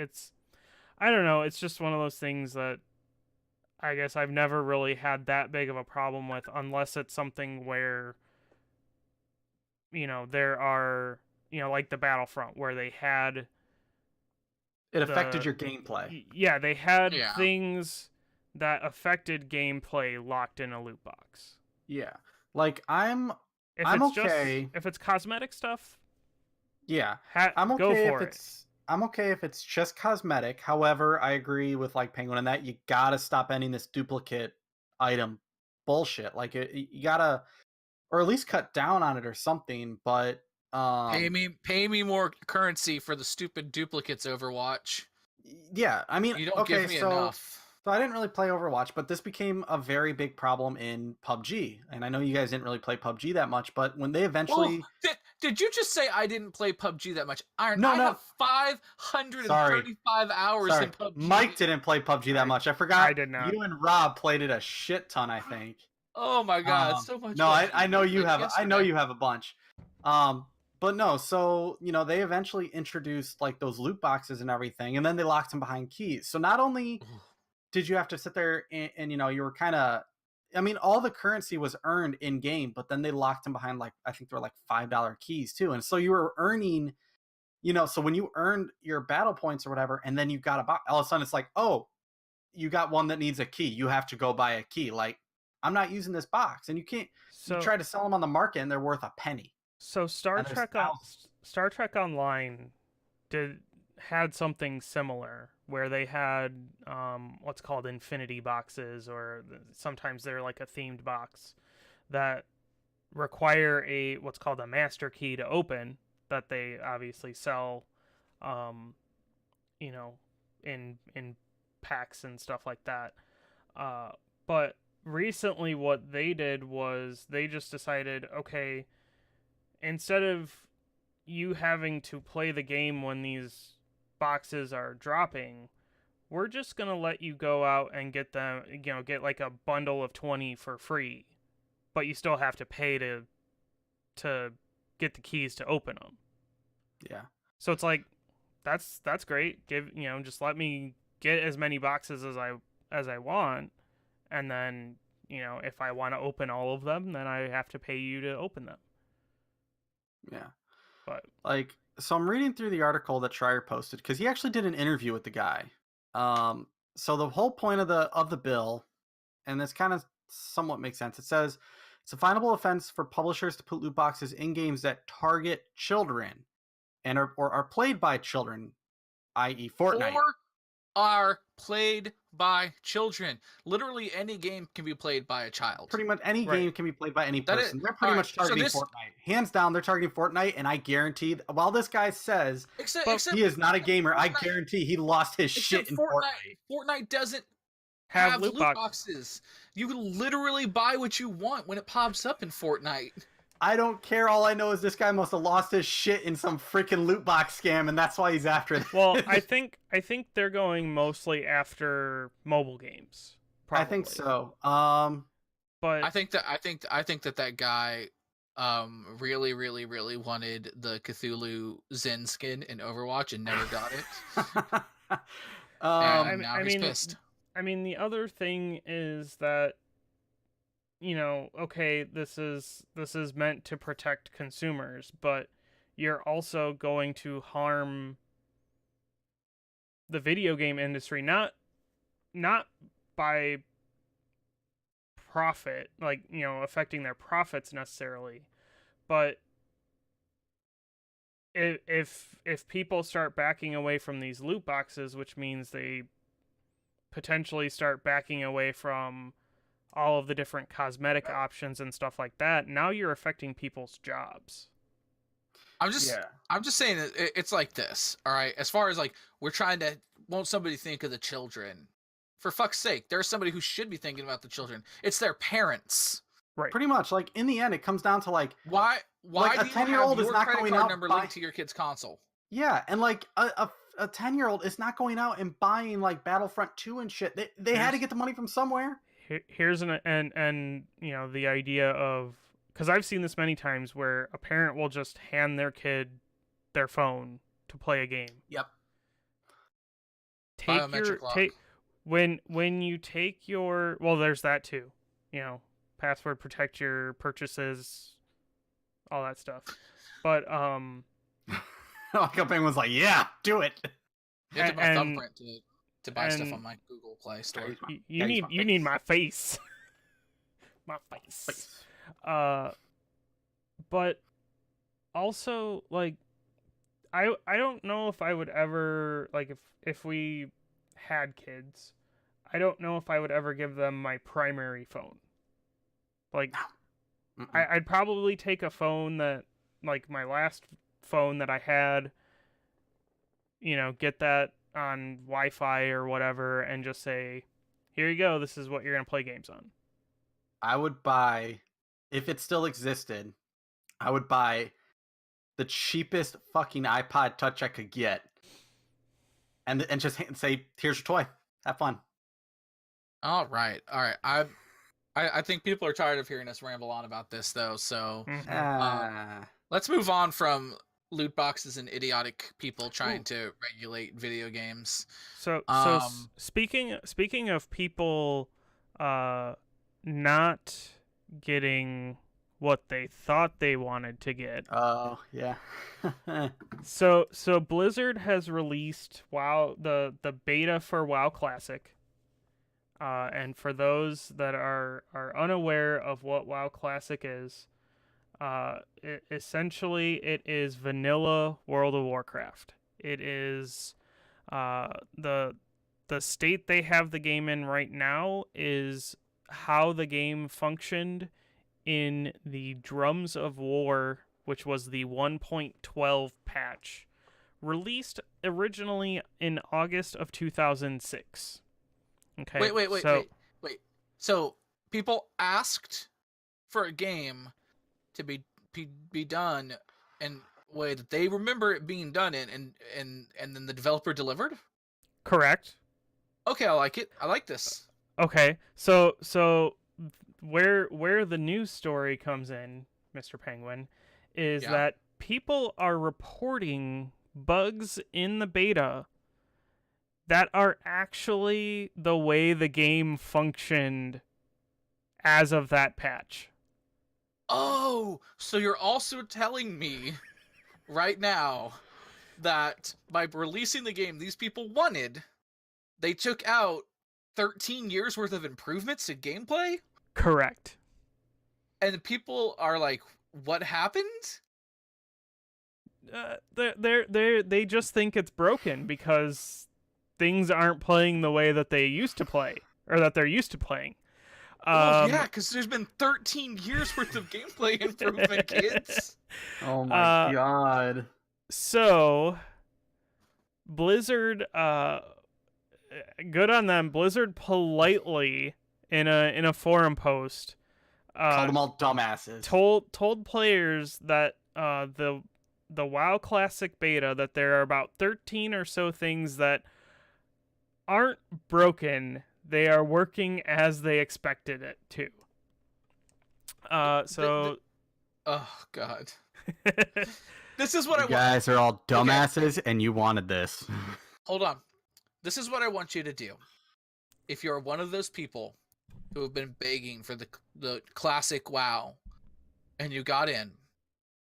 I don't know. It's just one of those things that I guess I've never really had that big of a problem with, unless it's something where, there are, like the Battlefront, where they had... It affected your gameplay. Yeah, they had things that affected gameplay locked in a loot box. Yeah. Like, I'm okay. If it's cosmetic stuff, yeah, I'm okay I'm okay if it's just cosmetic. However, I agree with like Penguin in that you gotta stop ending this duplicate item bullshit. Like you gotta, or at least cut down on it or something. But pay me more currency for the stupid duplicates, Overwatch. Yeah, I mean, you don't give me enough. So I didn't really play Overwatch, but this became a very big problem in PUBG. And I know you guys didn't really play PUBG that much, but when they eventually... Did you just say I didn't play PUBG that much? I have 535 hours in PUBG. Mike didn't play PUBG that much. I forgot. I did not. You and Rob played it a shit ton, I think. Oh my god, so much. No, I know you have. I know you have a bunch. But no, so they eventually introduced like those loot boxes and everything, and then they locked them behind keys. So not only did you have to sit there and you were kind of, I mean, all the currency was earned in game, but then they locked them behind like, I think they were like $5 keys too. And so you were earning, so when you earned your battle points or whatever, and then you got a box, all of a sudden it's like, oh, you got one that needs a key. You have to go buy a key. Like, I'm not using this box. And you can't, you try to sell them on the market and they're worth a penny. So Star Trek Online had something similar where they had what's called infinity boxes, or sometimes they're like a themed box that require what's called a master key to open, that they obviously sell in packs and stuff like that. But recently what they did was they just decided, okay, instead of you having to play the game when these boxes are dropping, we're just going to let you go out and get them, get like a bundle of 20 for free, but you still have to pay to get the keys to open them. Yeah. So it's like, that's great. Just let me get as many boxes as I want, and then, if I want to open all of them, then I have to pay you to open them. Yeah. But so I'm reading through the article that Schreier posted, because he actually did an interview with the guy. So the whole point of the bill, and this kind of somewhat makes sense. It says it's a finable offense for publishers to put loot boxes in games that target children and are played by children, i.e. Fortnite. Or are played by children. Literally any game can be played by a child. Pretty much any game can be played by any person. They're pretty all much targeting Fortnite. Hands down, they're targeting Fortnite, and I guarantee, while this guy says except he is not a gamer, Fortnite, I guarantee he lost his shit in Fortnite. Fortnite doesn't have loot boxes. You can literally buy what you want when it pops up in Fortnite. I don't care. All I know is this guy must have lost his shit in some freaking loot box scam, and that's why he's after it. Well, I think they're going mostly after mobile games. Probably. I think so. But I think that guy really, really, really wanted the Cthulhu Zen skin in Overwatch and never got it. And now he's pissed. I mean, the other thing is that, okay, this is meant to protect consumers, but you're also going to harm the video game industry, not by profit, affecting their profits necessarily, but if people start backing away from these loot boxes, which means they potentially start backing away from all of the different cosmetic options and stuff like that, now you're affecting people's jobs. I'm just saying it's like this, all right? As far as we're trying to, won't somebody think of the children? For fuck's sake, there's somebody who should be thinking about the children. It's their parents. Right. Pretty much. In the end, it comes down to why a do you 10-year-old have is your not credit going card out number linked to your kid's console? Yeah, and a 10-year-old is not going out and buying Battlefront 2 and shit. They had to get the money from somewhere. Here's the idea of, because I've seen this many times where a parent will just hand their kid their phone to play a game. Yep. When you take your, well, there's that too. Password protect your purchases, all that stuff. But Penguin was like, yeah, do it. You have to buy thumbprint to buy stuff on my Google Play Store. You need my face. My face. But also, I don't know if I would ever, if we had kids, I don't know if I would ever give them my primary phone. I'd probably take a phone that, my last phone that I had, get that on Wi-Fi or whatever, and just say, here you go, this is what you're going to play games on. I would buy, if it still existed, I would buy the cheapest fucking iPod Touch I could get, and just say, here's your toy, have fun. All right. I think people are tired of hearing us ramble on about this, though, so let's move on from loot boxes and idiotic people trying to regulate video games. So speaking of people not getting what they thought they wanted to get. Oh, yeah. So Blizzard has released WoW, the beta for WoW Classic. And for those that are unaware of what WoW Classic is, essentially it is vanilla World of Warcraft. It is the state they have the game in right now is how the game functioned in the Drums of War, which was the 1.12 patch, released originally in August of 2006. Okay. Wait. So people asked for a game to be done, and way that they remember it being done in, and then the developer delivered? Correct. Okay, I like it. I like this. Okay, so where the news story comes in, Mr. Penguin, is that people are reporting bugs in the beta that are actually the way the game functioned as of that patch. Oh, so you're also telling me right now that by releasing the game these people wanted, they took out 13 years worth of improvements to gameplay? Correct. And people are like, what happened? They just think it's broken because things aren't playing the way that they used to play, or that they're used to playing. Well, yeah, because there's been 13 years worth of gameplay improvement, kids. Oh my god. So, Blizzard, good on them. Blizzard politely in a forum post called them all dumbasses. Told players that the WoW Classic beta, that there are about 13 or so things that aren't broken. They are working as they expected it to. Oh god. This is what you guys are all dumbasses, and you wanted this. Hold on. This is what I want you to do. If you're one of those people who have been begging for the classic WoW, and you got in,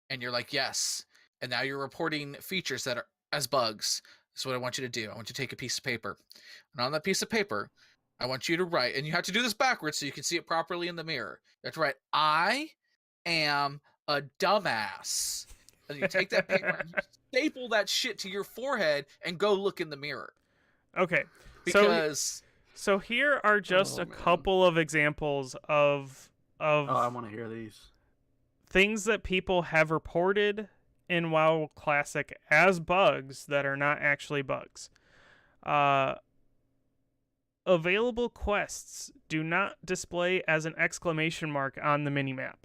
and you're like, yes, and now you're reporting features that are as bugs, this is what I want you to do. I want you to take a piece of paper. And on that piece of paper, I want you to write, and you have to do this backwards so you can see it properly in the mirror. You have to write, I am a dumbass. And you take that paper and you staple that shit to your forehead and go look in the mirror. Okay. Because so here are just a couple of examples of I want to hear these. Things that people have reported in WoW Classic as bugs that are not actually bugs. Available quests do not display as an exclamation mark on the minimap.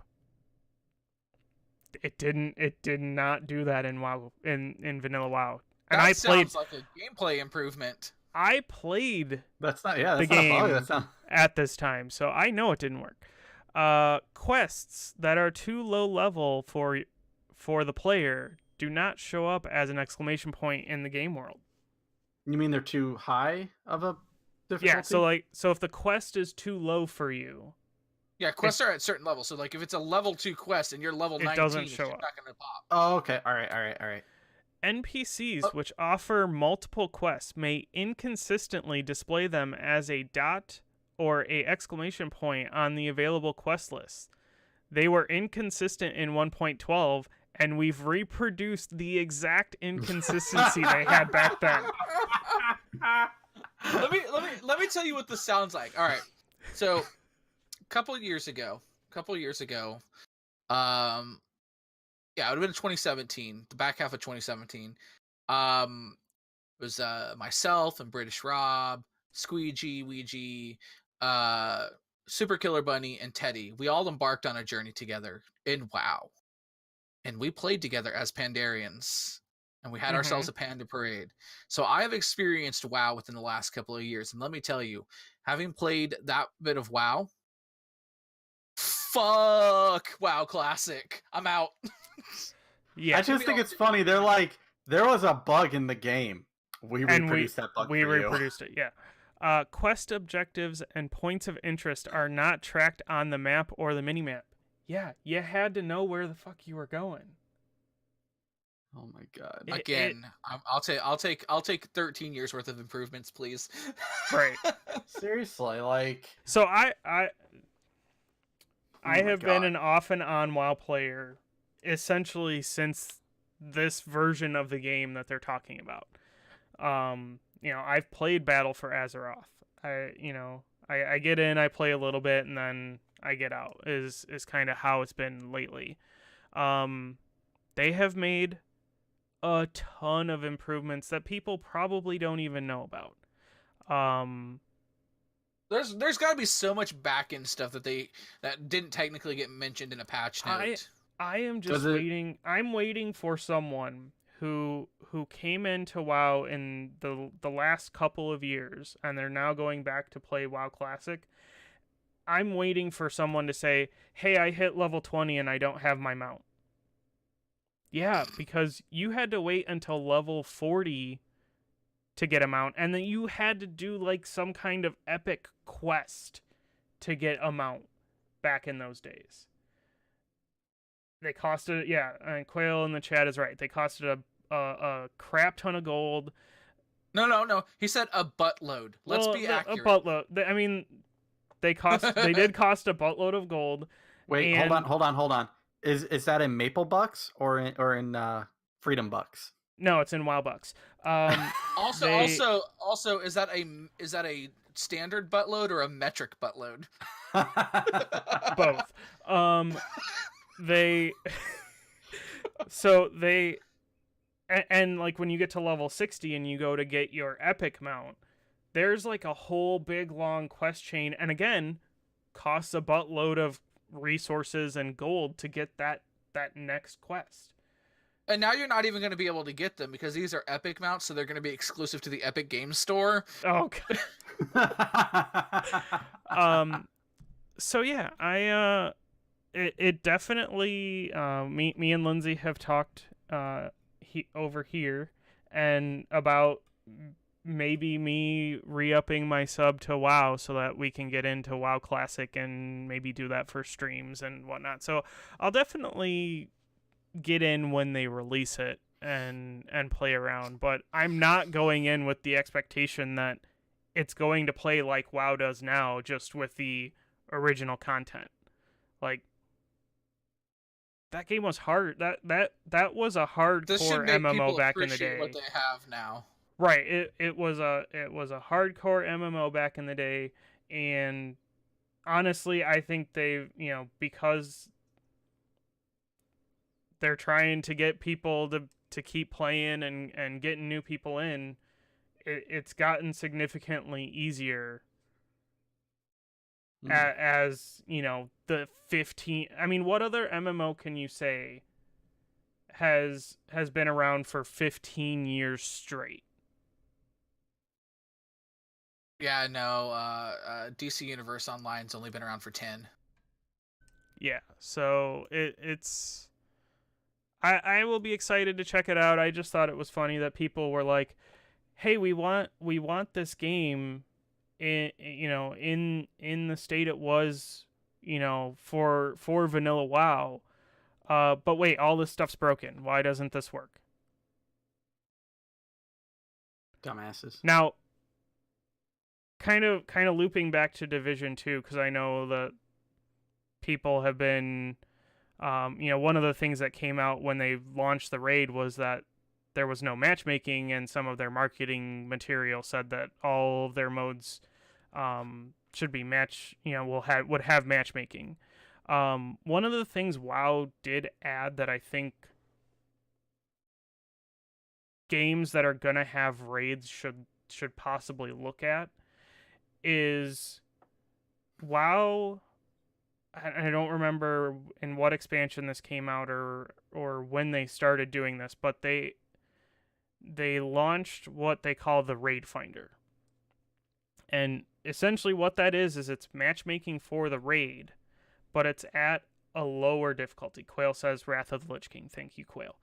It did not do that in WoW in vanilla WoW. And that sounds like a gameplay improvement. I played the game at this time, so I know it didn't work. Quests that are too low level for the player do not show up as an exclamation point in the game world. You mean they're too high of a difficulty? Yeah, so if the quest is too low for you. Yeah, quests are at certain levels. So like if it's a level 2 quest and you're level 19, doesn't show up. Not gonna pop. Oh, okay. All right. NPCs which offer multiple quests may inconsistently display them as a dot or a exclamation point on the available quest list. They were inconsistent in 1.12, and we've reproduced the exact inconsistency they had back then. Let me tell you what this sounds like. All right, so a couple years ago, yeah, it would have been 2017, the back half of 2017. It was myself and British Rob, Squeegee, Ouija, Super Killer Bunny, and Teddy. We all embarked on a journey together in WoW, and we played together as Pandarians, and we had ourselves a Panda Parade. So I have experienced WoW within the last couple of years, and let me tell you, having played that bit of WoW, fuck WoW Classic. I'm out. Yeah, I just think it's funny. They're like, there was a bug in the game. We reproduced that bug. We reproduced it. Yeah. Quest objectives and points of interest are not tracked on the map or the minimap. Yeah, you had to know where the fuck you were going. Oh my god! Again, I'll take 13 years worth of improvements, please. Right. Seriously, like. So I have been an off and on WoW player essentially since this version of the game that they're talking about. I've played Battle for Azeroth. I get in, I play a little bit, and then I get out. Is kind of how it's been lately. They have made a ton of improvements that people probably don't even know about. There's got to be so much back end stuff that didn't technically get mentioned in a patch note. I am just waiting. I'm waiting for someone who came into WoW in the last couple of years, and they're now going back to play WoW Classic. I'm waiting for someone to say, "Hey, I hit level 20 and I don't have my mount." Yeah, because you had to wait until level 40 to get a mount, and then you had to do like some kind of epic quest to get a mount back in those days. They costed, yeah, and Quail in the chat is right. They costed a crap ton of gold. No. He said a buttload. Let's be accurate. A buttload. I mean, they did cost a buttload of gold. Wait, hold on. Is that in Maple Bucks or in Freedom Bucks? No, it's in WoW Bucks. Also, is that a standard buttload or a metric buttload? Both. And like when you get to level 60 and you go to get your epic mount, there's like a whole big long quest chain, and again, costs a buttload of resources and gold to get that next quest. And now you're not even going to be able to get them because these are epic mounts, so they're going to be exclusive to the Epic Games Store. Oh, God. So yeah, it definitely, me and Lindsay have talked over here and about maybe me re-upping my sub to WoW so that we can get into WoW Classic and maybe do that for streams and whatnot. So I'll definitely get in when they release it and play around, but I'm not going in with the expectation that it's going to play like WoW does now, just with the original content. Like, that game was hard. That was a hardcore MMO back in the day. What they have now. Right. It was a hardcore MMO back in the day, and honestly, I think they've, because they're trying to get people to keep playing and getting new people in, it's gotten significantly easier. As the 15, I mean, what other MMO can you say has been around for 15 years straight? Yeah, no, DC Universe Online's only been around for 10. Yeah, so it's I will be excited to check it out. I just thought it was funny that people were like, "Hey, we want this game in the state it was, for vanilla WoW. But wait, all this stuff's broken. Why doesn't this work?" Dumbasses. Now, kind of looping back to Division 2, because I know that people have been, one of the things that came out when they launched the raid was that there was no matchmaking, and some of their marketing material said that all of their modes should be would have matchmaking. One of the things WoW did add that I think games that are gonna have raids should possibly look at is WoW. I don't remember in what expansion this came out or when they started doing this, but they launched what they call the Raid Finder. And essentially what that is it's matchmaking for the raid, but it's at a lower difficulty. Quail says Wrath of the Lich King. Thank you, Quail.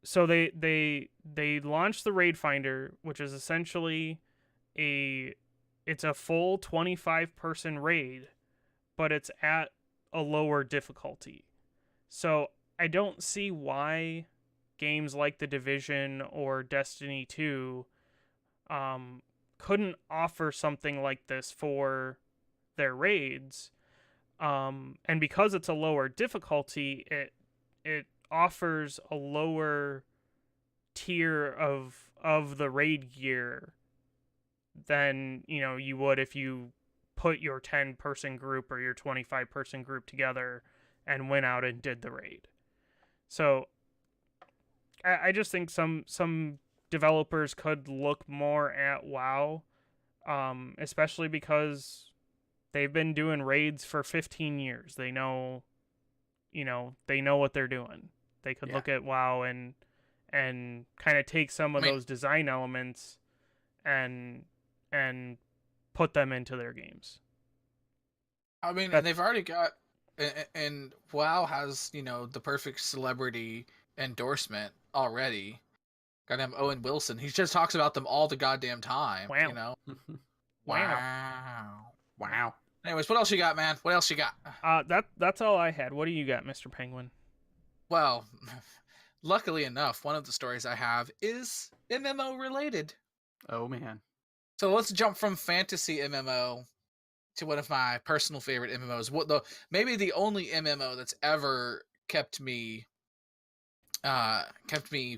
So they launched the Raid Finder, which is essentially it's a full 25-person raid, but it's at a lower difficulty. So I don't see why games like The Division or Destiny 2 couldn't offer something like this for their raids. And because it's a lower difficulty, it offers a lower tier of the raid gear than you would if you put your 10-person group or your 25-person group together and went out and did the raid. So I just think some developers could look more at WoW, especially because They've been doing raids for 15 years. They know, they know what they're doing. They could look at WoW and kind of take some of those design elements and put them into their games. I mean, and they've already got, and WoW has, the perfect celebrity endorsement already. Goddamn Owen Wilson. He just talks about them all the goddamn time. Wow. Wow. Anyways, what else you got, man? What else you got? That's all I had. What do you got, Mr. Penguin? Well, luckily enough, one of the stories I have is MMO related. Oh man. So let's jump from fantasy MMO to one of my personal favorite MMOs. Maybe the only MMO that's ever kept me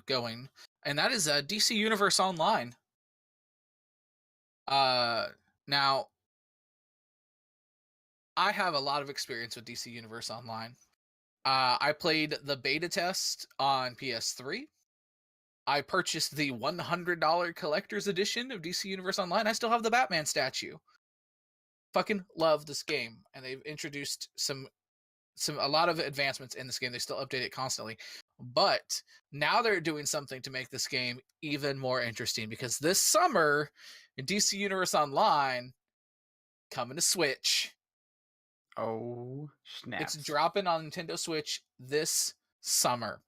going, and that is DC Universe Online. Now I have a lot of experience with DC Universe Online. I played the beta test on PS3. I purchased the $100 collector's edition of DC Universe Online. I still have the Batman statue. Fucking love this game, and they've introduced a lot of advancements in this game. They still update it constantly, but now they're doing something to make this game even more interesting, because this summer, DC Universe Online coming to Switch. Oh snap! It's dropping on Nintendo Switch this summer.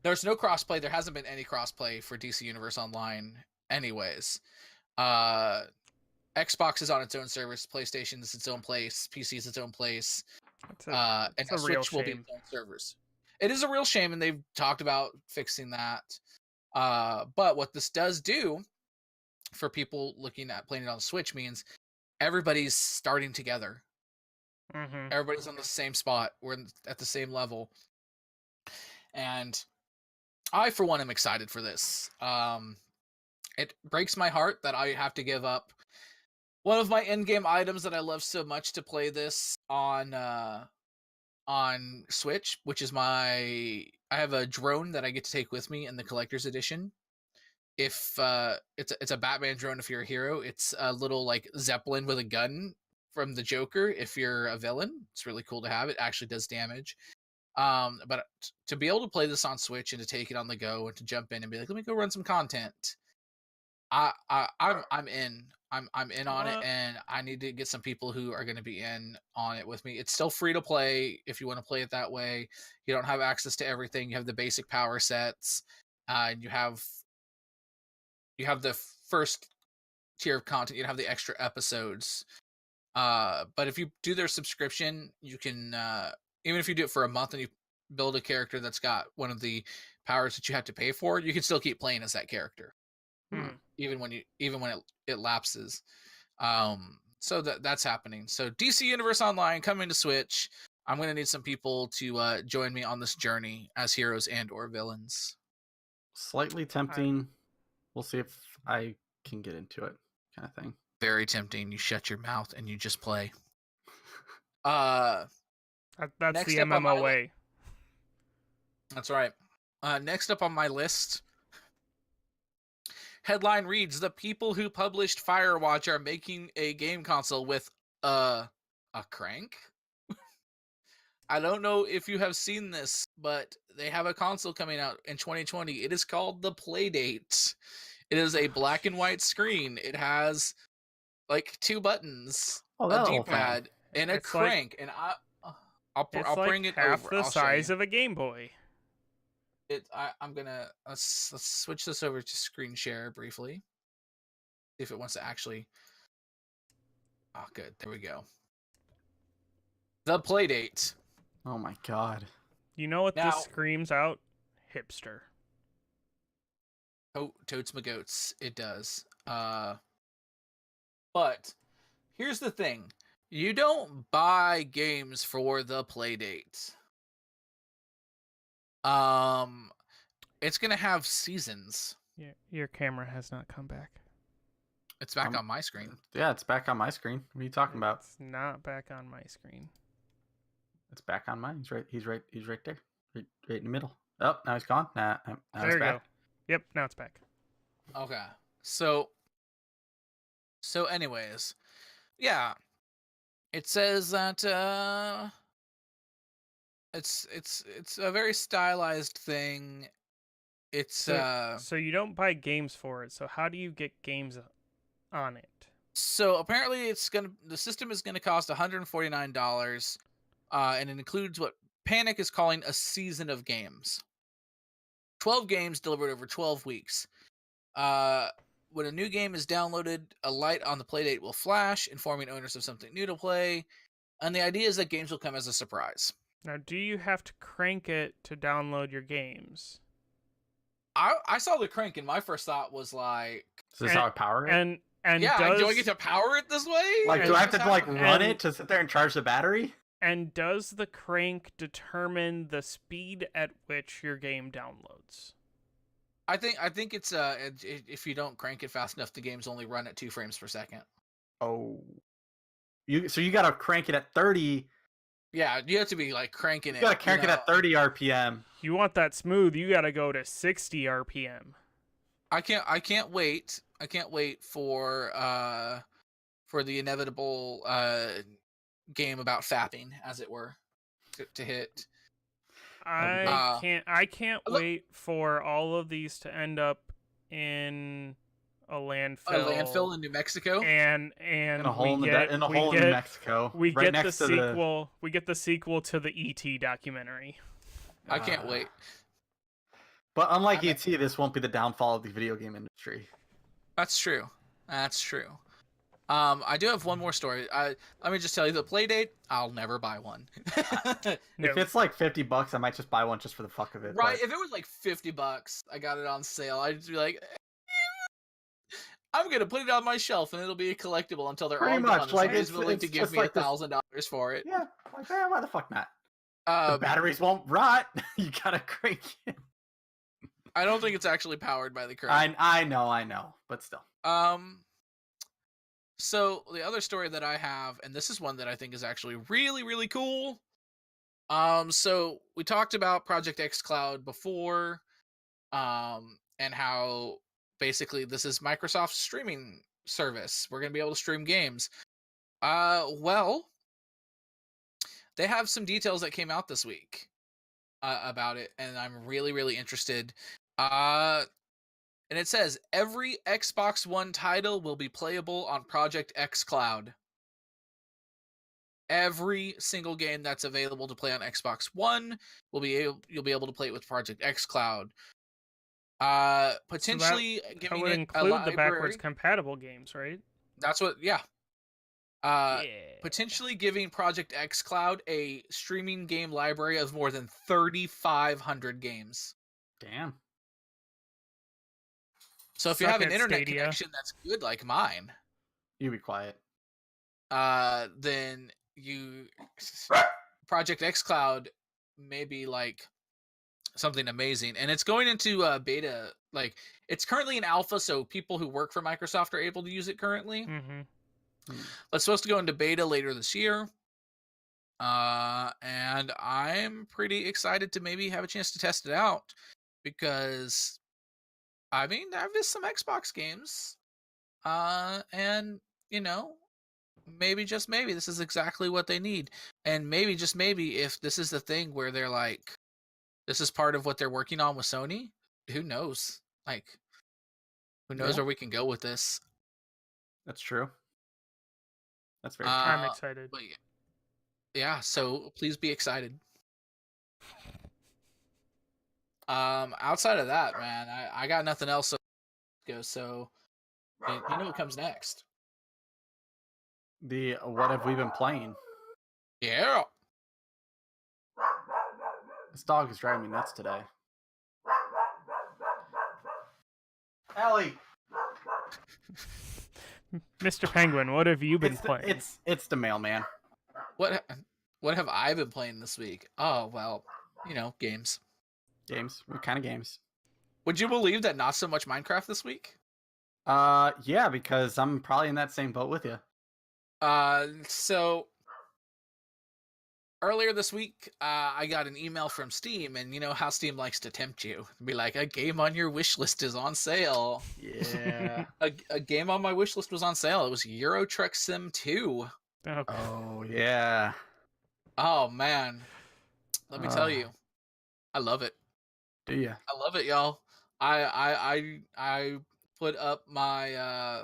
There's no crossplay. There hasn't been any crossplay for DC Universe Online anyways. Xbox is on its own service, PlayStation is its own place, PC is its own place, and Switch will be its own servers. It is a real shame, and they've talked about fixing that. But what this does do for people looking at playing it on Switch means everybody's starting together. Mm-hmm. Everybody's on the same spot. We're at the same level. And I, for one, am excited for this. It breaks my heart that I have to give up one of my in-game items that I love so much to play this on Switch, which is I have a drone that I get to take with me in the collector's edition. If it's a Batman drone if you're a hero, it's a little like Zeppelin with a gun from the Joker if you're a villain. It's really cool to have. It actually does damage. But to be able to play this on Switch and to take it on the go and to jump in and be like, let me go run some content. I'm in. I'm in on it, and I need to get some people who are going to be in on it with me. It's still free to play if you want to play it that way. You don't have access to everything. You have the basic power sets, and you have the first tier of content. You have the extra episodes. But if you do their subscription, you can even if you do it for a month and you build a character that's got one of the powers that you have to pay for, you can still keep playing as that character. Even when it lapses. So that's happening. So DC Universe Online coming to Switch. I'm going to need some people to join me on this journey as heroes and or villains. Slightly tempting. We'll see if I can get into it, kind of thing. Very tempting. You shut your mouth and you just play. That's the MMO way. That's right. Next up on my list, headline reads: the people who published Firewatch are making a game console with a crank. I don't know if you have seen this, but they have a console coming out in 2020. It is called the Playdate. It is a black and white screen. It has like 2 buttons, a D-pad, and a crank. And I'll bring it over. It's half the size of a Game Boy. I'm gonna let's switch this over to screen share briefly. See if it wants to actually. Oh, good. There we go. The Playdate. Oh my god. You know what this screams out? Hipster. Oh, totes my goats. It does. But here's the thing: you don't buy games for the Playdate. It's gonna have seasons. Your camera has not come back. It's back on my screen. Yeah, it's back on my screen. What are you talking about? It's not back on my screen. It's back on mine. He's right there. Right in the middle. Oh, now he's gone. Now there you go. Yep, now it's back. Okay. So anyways, yeah, it says that it's a very stylized thing. It's So you don't buy games for it. So how do you get games on it? so apparently the system is gonna cost $149, and it includes what Panic is calling a season of games. 12 games delivered over 12 weeks. When a new game is downloaded, a light on the playdate will flash, informing owners of something new to play. And the idea is that games will come as a surprise. Now, do you have to crank it to download your games? I saw the crank, and my first thought was like, Is this how I power it? And yeah, does, do I get to power it this way? Like, do I have to like run it to sit there and charge the battery? And does the crank determine the speed at which your game downloads? I think it's if you don't crank it fast enough, the games only run at 2 frames per second. Oh, you gotta crank it at 30. Yeah, you have to be like cranking it. You gotta crank it at 30 RPM. You want that smooth? You gotta go to 60 RPM. I can't wait. I can't wait for the inevitable game about fapping, as it were, to hit. I can't wait for all of these to end up in a landfill. A landfill in New Mexico, and in a hole in New Mexico. We right get next the to sequel. We get the sequel to the ET documentary. I can't wait. But unlike ET, this won't be the downfall of the video game industry. That's true. That's true. I do have one more story. Let me just tell you, the Playdate, I'll never buy one. No. If it's like $50, I might just buy one just for the fuck of it. Right? But... If it was like $50, I got it on sale, I'd just be like, I'm gonna put it on my shelf and it'll be a collectible until they're pretty all much gone. like Somebody's willing to give me like $1,000 for it. Yeah, like why the fuck not? The batteries won't rot. You gotta crank it. I don't think it's actually powered by the current. I know, but still. So the other story that I have, and this is one that I think is actually really, really cool. So we talked about Project xCloud before, and how basically this is Microsoft's streaming service. We're gonna be able to stream games. Well, they have some details that came out this week about it, and I'm really, really interested. And it says every Xbox One title will be playable on Project xCloud. Every single game that's available to play on Xbox One you'll be able to play it with Project xCloud. Potentially giving would it include a library. the backwards compatible games, right? That's what, yeah. Potentially giving Project xCloud a streaming game library of more than 3,500 games. Damn. So if you have an internet connection that's good like mine, you be quiet. Then Project xCloud may be like something amazing, and it's going into beta. Like, it's currently in alpha, so people who work for Microsoft are able to use it currently. Mm-hmm. It's supposed to go into beta later this year, and I'm pretty excited to maybe have a chance to test it out, because I mean, I've missed some Xbox games, and maybe just maybe this is exactly what they need, and maybe just maybe if this is the thing where they're like, this is part of what they're working on with Sony, who knows? Like, who knows where we can go with this? That's true. That's very true. I'm excited. But yeah, so please be excited. Outside of that, man, I got nothing else to go. So you know what comes next? The what have we been playing? Yeah. This dog is driving me nuts today. Ellie. Mr. Penguin, what have you been playing? It's the mailman. What have I been playing this week? Oh, well, games. Games? What kind of games? Would you believe that not so much Minecraft this week? Yeah, because I'm probably in that same boat with you. So earlier this week, I got an email from Steam, and you know how Steam likes to tempt you. Be like, a game on your wish list is on sale. Yeah. A game on my wish list was on sale. It was Euro Truck Sim 2. Oh yeah. Oh man, let me tell you, I love it. Do you? I love it, y'all. I put up my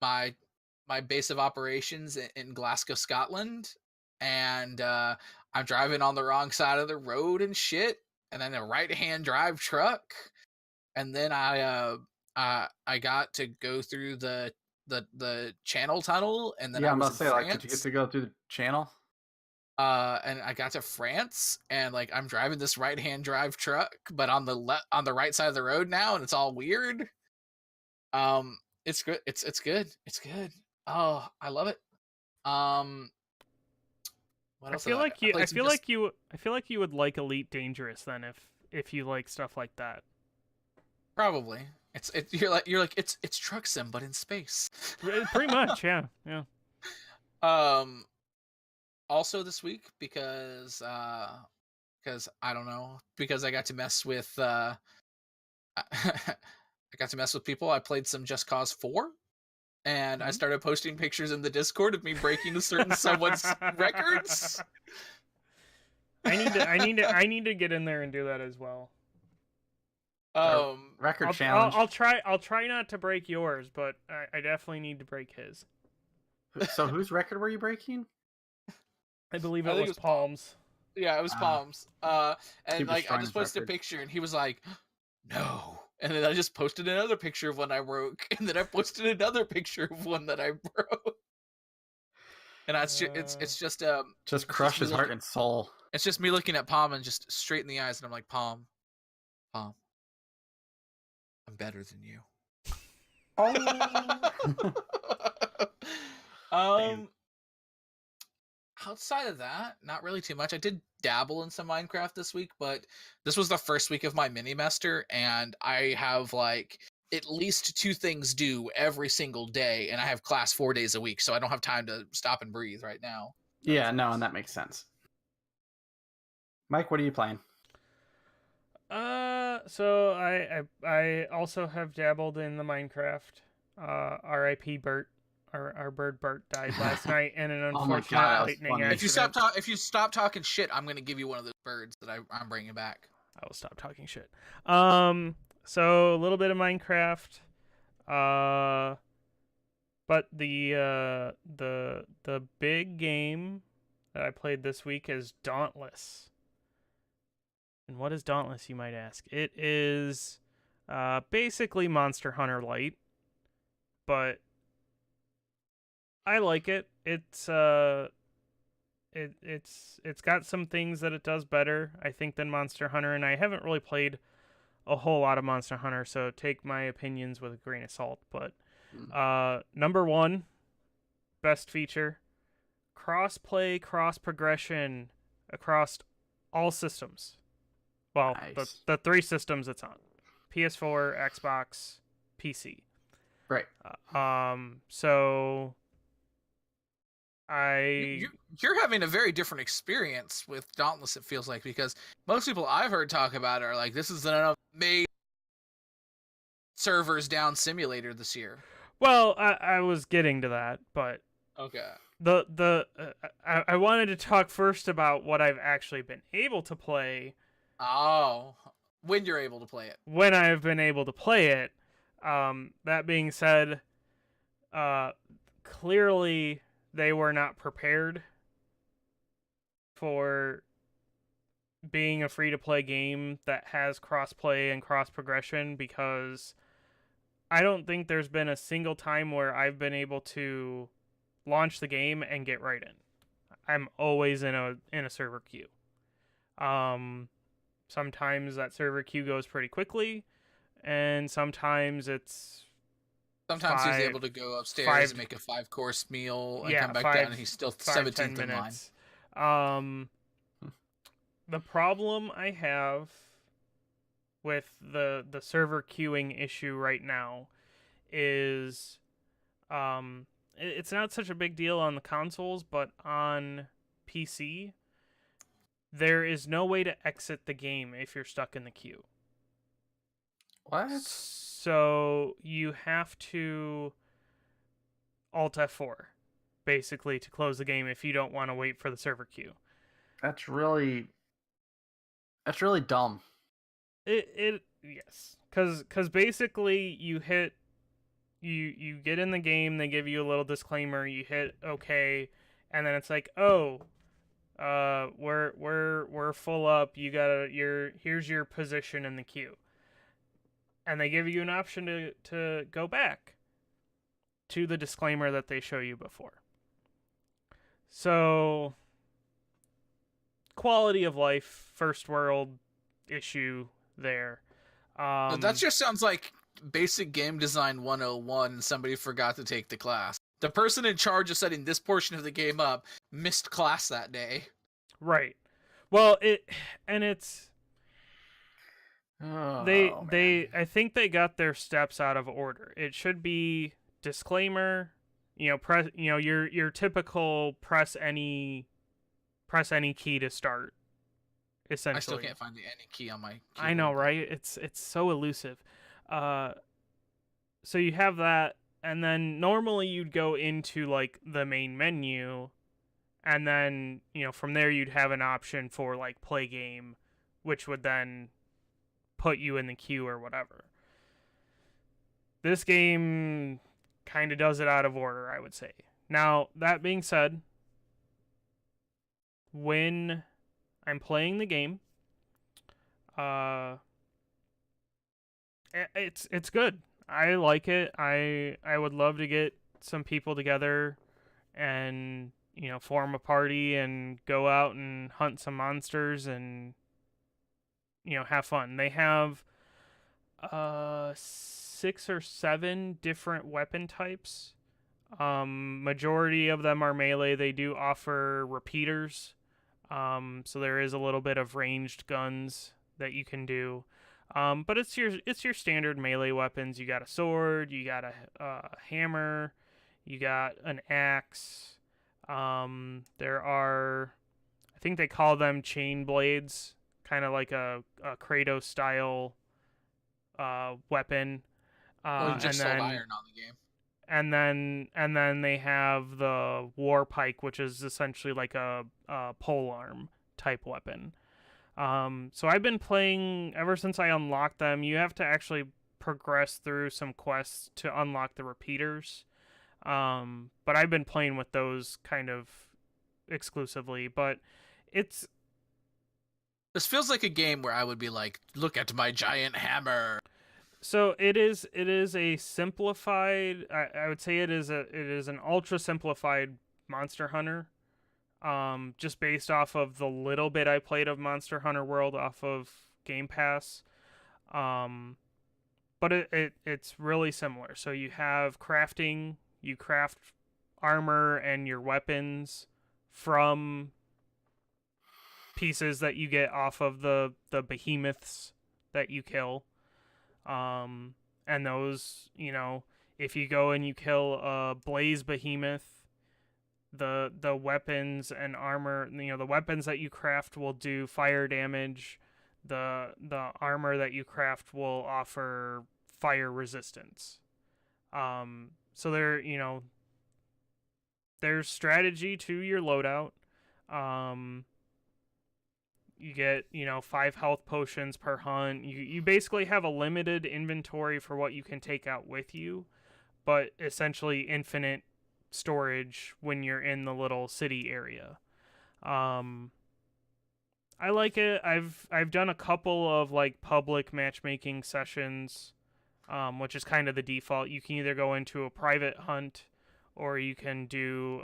my base of operations in Glasgow, Scotland, and I'm driving on the wrong side of the road and shit, and then a right-hand drive truck, and then I got to go through the channel tunnel, and then I I'm was about to in say, France. like, did you get to go through the channel? And I got to France, and like I'm driving this right-hand drive truck, but on the right side of the road now, and it's all weird. It's good. It's good. It's good. Oh, I love it. What else? I feel like you would like Elite Dangerous then if you like stuff like that. Probably. You're like it's truck sim but in space. Pretty much, yeah. Also this week because I don't know, because I got to mess with I got to mess with people. I played some Just Cause 4, and I started posting pictures in the Discord of me breaking a certain someone's records. I need to get in there and do that as well. Record challenge. I'll try not to break yours, but I definitely need to break his. So whose record were you breaking? I believe it was Palms. Yeah, it was Palms. And like I just posted record. a picture, and he was like, "No." And then I just posted another picture of one I broke, and then I posted another picture of one that I broke. And it's just crush his heart and soul. It's just me looking at Palm and just straight in the eyes, and I'm like, Palm, I'm better than you. Oh. Outside of that, not really too much. I did dabble in some Minecraft this week, but this was the first week of my mini-mester, and I have like at least 2 things due every single day, and I have class 4 days a week, so I don't have time to stop and breathe right now. Yeah, no, and that makes sense. Mike, what are you playing? So I also have dabbled in the Minecraft. R.I.P. Bert. Our bird Bert died last night in an unfortunate lightning accident. If you stop talking shit, I'm gonna give you one of those birds that I'm bringing back. I will stop talking shit. So a little bit of Minecraft. But the big game that I played this week is Dauntless. And what is Dauntless, you might ask? It is basically Monster Hunter Lite, but I like it. It's got some things that it does better, I think, than Monster Hunter, and I haven't really played a whole lot of Monster Hunter, so take my opinions with a grain of salt. But number 1, best feature, cross-play, cross-progression across all systems. Well, nice. the 3 systems it's on: PS4, Xbox, PC. Right. So you're having a very different experience with Dauntless, it feels like, because most people I've heard talk about it are like, this is an amazing servers down simulator this year. Well, I was getting to that, but okay. I wanted to talk first about what I've actually been able to play. Oh, when you're able to play it. When I've been able to play it. That being said, clearly they were not prepared for being a free-to-play game that has cross-play and cross-progression, because I don't think there's been a single time where I've been able to launch the game and get right in. I'm always in a server queue. Sometimes that server queue goes pretty quickly, and sometimes it's Sometimes he's able to go upstairs and make a 5-course meal and come back down, and he's still 17th in line. The problem I have with the server queuing issue right now is it's not such a big deal on the consoles, but on PC, there is no way to exit the game if you're stuck in the queue. What? So you have to Alt F4 basically to close the game if you don't want to wait for the server queue. That's really dumb. Yes, because basically you get in the game, they give you a little disclaimer, you hit OK, and then it's like, oh, we're full up. Here's your position in the queue, and they give you an option to go back to the disclaimer that they show you before. So, quality of life, first world issue there. That just sounds like basic game design 101 and somebody forgot to take the class. The person in charge of setting this portion of the game up missed class that day. Right. Well, it's Oh, they I think they got their steps out of order. It should be disclaimer, press, your typical press any key to start. Essentially. I still can't find the any key on my keyboard. I know, right? It's so elusive. So you have that, and then normally you'd go into like the main menu, and then from there you'd have an option for like play game, which would then put you in the queue or whatever. This game kind of does it out of order, I would say. Now, that being said, when I'm playing the game, it's good. I like it. I would love to get some people together and form a party and go out and hunt some monsters and have fun. They have 6 or 7 different weapon types. Majority of them are melee. They do offer repeaters. So there is a little bit of ranged guns that you can do. But it's your standard melee weapons. You got a sword, you got a hammer, you got an axe. There are, I think they call them chain blades, kind of like a Kratos style weapon. Just sold iron on the game. And then they have the war pike, which is essentially like a polearm type weapon. So I've been playing ever since I unlocked them. You have to actually progress through some quests to unlock the repeaters. But I've been playing with those kind of exclusively. But this feels like a game where I would be like, look at my giant hammer. So it is a simplified, I would say it is an ultra simplified Monster Hunter. Just based off of the little bit I played of Monster Hunter World off of Game Pass. But it's really similar. So you have crafting, you craft armor and your weapons from pieces that you get off of the behemoths that you kill. And those, if you go and you kill a blaze behemoth, the weapons and armor, the weapons that you craft will do fire damage. The armor that you craft will offer fire resistance. So there's strategy to your loadout. You get, 5 health potions per hunt. You basically have a limited inventory for what you can take out with you, but essentially infinite storage when you're in the little city area. I like it. I've done a couple of like public matchmaking sessions, which is kind of the default. You can either go into a private hunt, or you can do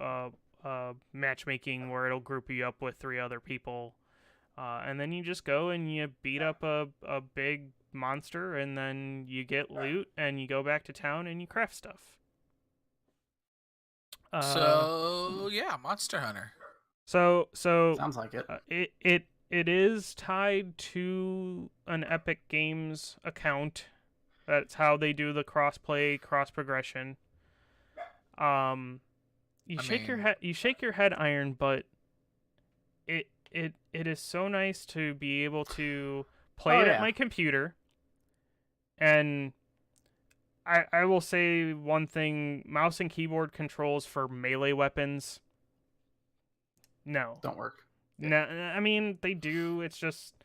matchmaking where it'll group you up with 3 other people. And then you just go and you beat up a big monster, and then you get loot, and you go back to town and you craft stuff. So yeah, Monster Hunter. So sounds like it. It is tied to an Epic Games account. That's how they do the cross-play, cross-progression. You shake your head, Iron, but it is so nice to be able to play it at my computer. And I will say one thing: mouse and keyboard controls for melee weapons, no, don't work. no. I mean, they do. It's just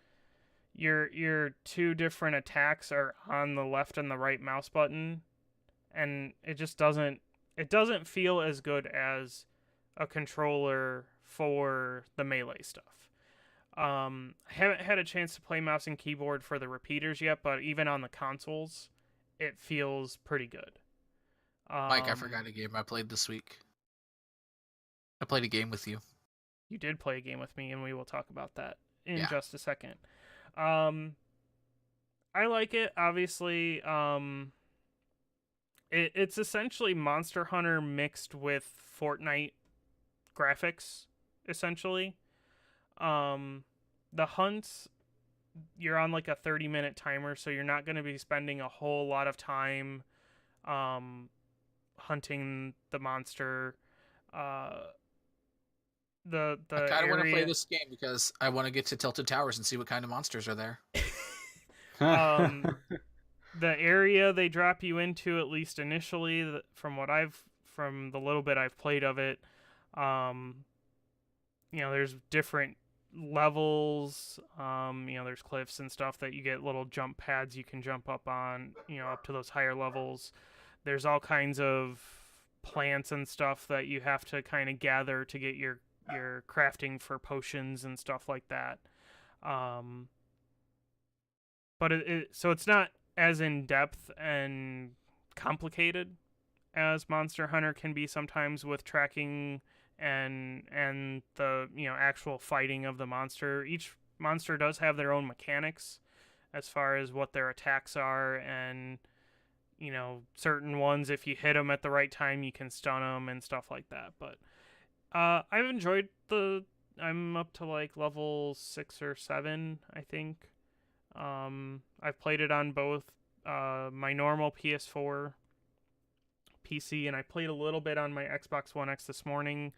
your two different attacks are on the left and the right mouse button, and it just doesn't feel as good as a controller for the melee stuff. I haven't had a chance to play mouse and keyboard for the repeaters yet, but even on the consoles, it feels pretty good. Mike, I forgot a game I played this week. I played a game with you. You did play a game with me, and we will talk about that in just a second. I like it, obviously. It's essentially Monster Hunter mixed with Fortnite graphics, essentially. The hunts, you're on like a 30-minute timer, so you're not going to be spending a whole lot of time hunting the monster. I kind of want to play this game because I want to get to Tilted Towers and see what kind of monsters are there. The area they drop you into, at least initially, from the little bit I've played of it, there's different levels. There's cliffs and stuff that you get little jump pads you can jump up on, up to those higher levels. There's all kinds of plants and stuff that you have to kind of gather to get your crafting for potions and stuff like that. But so it's not as in depth and complicated as Monster Hunter can be sometimes with tracking and the actual fighting of the monster. Each monster does have their own mechanics as far as what their attacks are, and certain ones, if you hit them at the right time, you can stun them and stuff like that. But I've enjoyed I'm up to like level 6 or 7, I think. I've played it on both my normal PS4, PC, and I played a little bit on my Xbox One X this morning.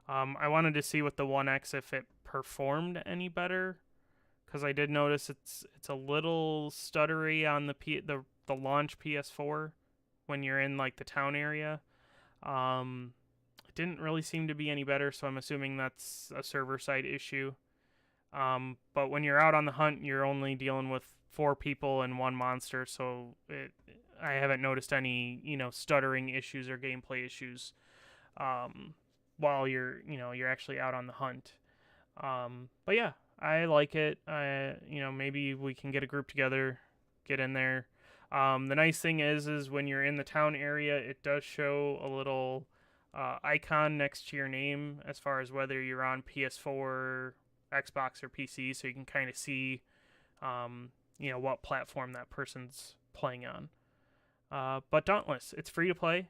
I wanted to see with the One X if it performed any better, because I did notice it's a little stuttery on the launch PS4 when you're in like the town area. It didn't really seem to be any better, so I'm assuming that's a server side issue. But when you're out on the hunt, you're only dealing with 4 people and 1 monster, so I haven't noticed any stuttering issues or gameplay issues while you're actually out on the hunt. But yeah, I like it. Maybe we can get a group together, get in there. The nice thing is when you're in the town area, it does show a little icon next to your name as far as whether you're on PS4, Xbox, or PC, so you can kind of see what platform that person's playing on. But Dauntless, it's free to play.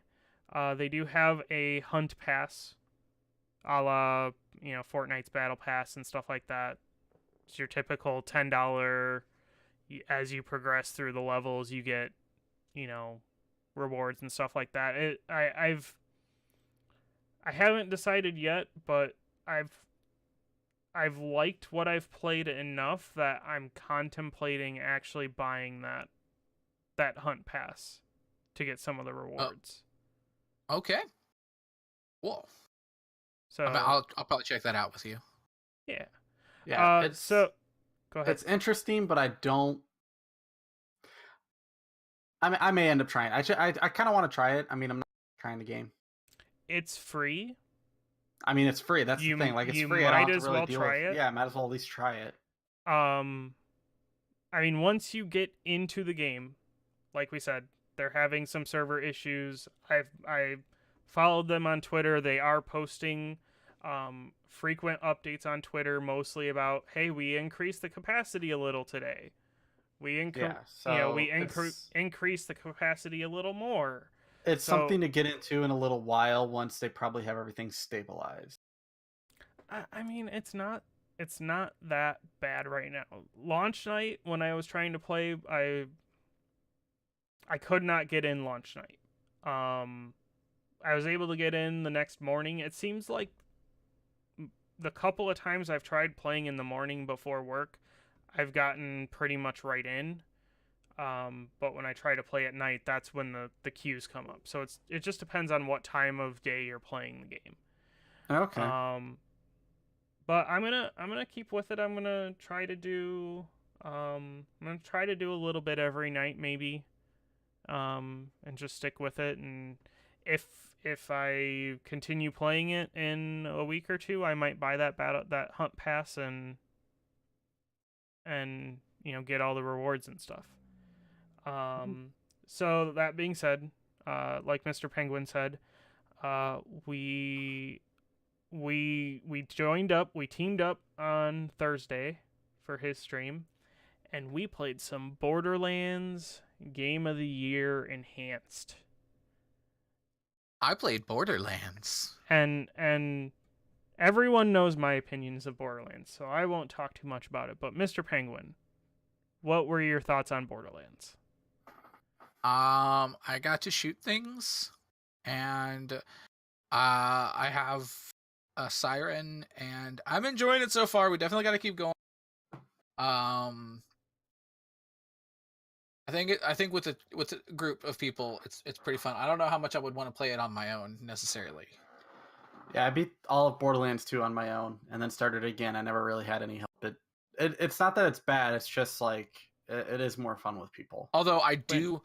They do have a hunt pass, a la Fortnite's battle pass and stuff like that. It's your typical $10. As you progress through the levels, you get rewards and stuff like that. I haven't decided yet, but I've liked what I've played enough that I'm contemplating actually buying that hunt pass to get some of the rewards. Okay. Cool. So I'll probably check that out with you. Yeah. Yeah. So go ahead. It's interesting, but I don't. I may end up trying. I kind of want to try it. I mean, I'm not trying the game. It's free. I mean, it's free. That's the thing. Like, it's free. I don't have to really deal with it. Yeah, I might as well at least try it. I mean, once you get into the game, like we said, they're having some server issues. I've followed them on Twitter. They are posting frequent updates on Twitter, mostly about, hey, we increased the capacity a little today. We increased the capacity a little more. It's something to get into in a little while once they probably have everything stabilized. I mean, it's not that bad right now. Launch night, when I was trying to play, I could not get in launch night. I was able to get in the next morning. It seems like the couple of times I've tried playing in the morning before work, I've gotten pretty much right in. But when I try to play at night, that's when the queues come up. So it just depends on what time of day you're playing the game. Okay. But I'm gonna keep with it. I'm gonna try to do a little bit every night maybe. And just stick with it. And if I continue playing it in a week or two, I might buy that hunt pass and get all the rewards and stuff. So that being said, like Mr. Penguin said, we teamed up on Thursday for his stream, and we played some Borderlands Game of the Year Enhanced. I played Borderlands. And everyone knows my opinions of Borderlands, so I won't talk too much about it. But Mr. Penguin, what were your thoughts on Borderlands? I got to shoot things, and I have a siren, and I'm enjoying it so far. We definitely got to keep going. I think with a group of people, it's pretty fun. I don't know how much I would want to play it on my own necessarily. Yeah, I beat all of Borderlands 2 on my own, and then started again. I never really had any help. It's not that it's bad. It's just like it is more fun with people. Although I do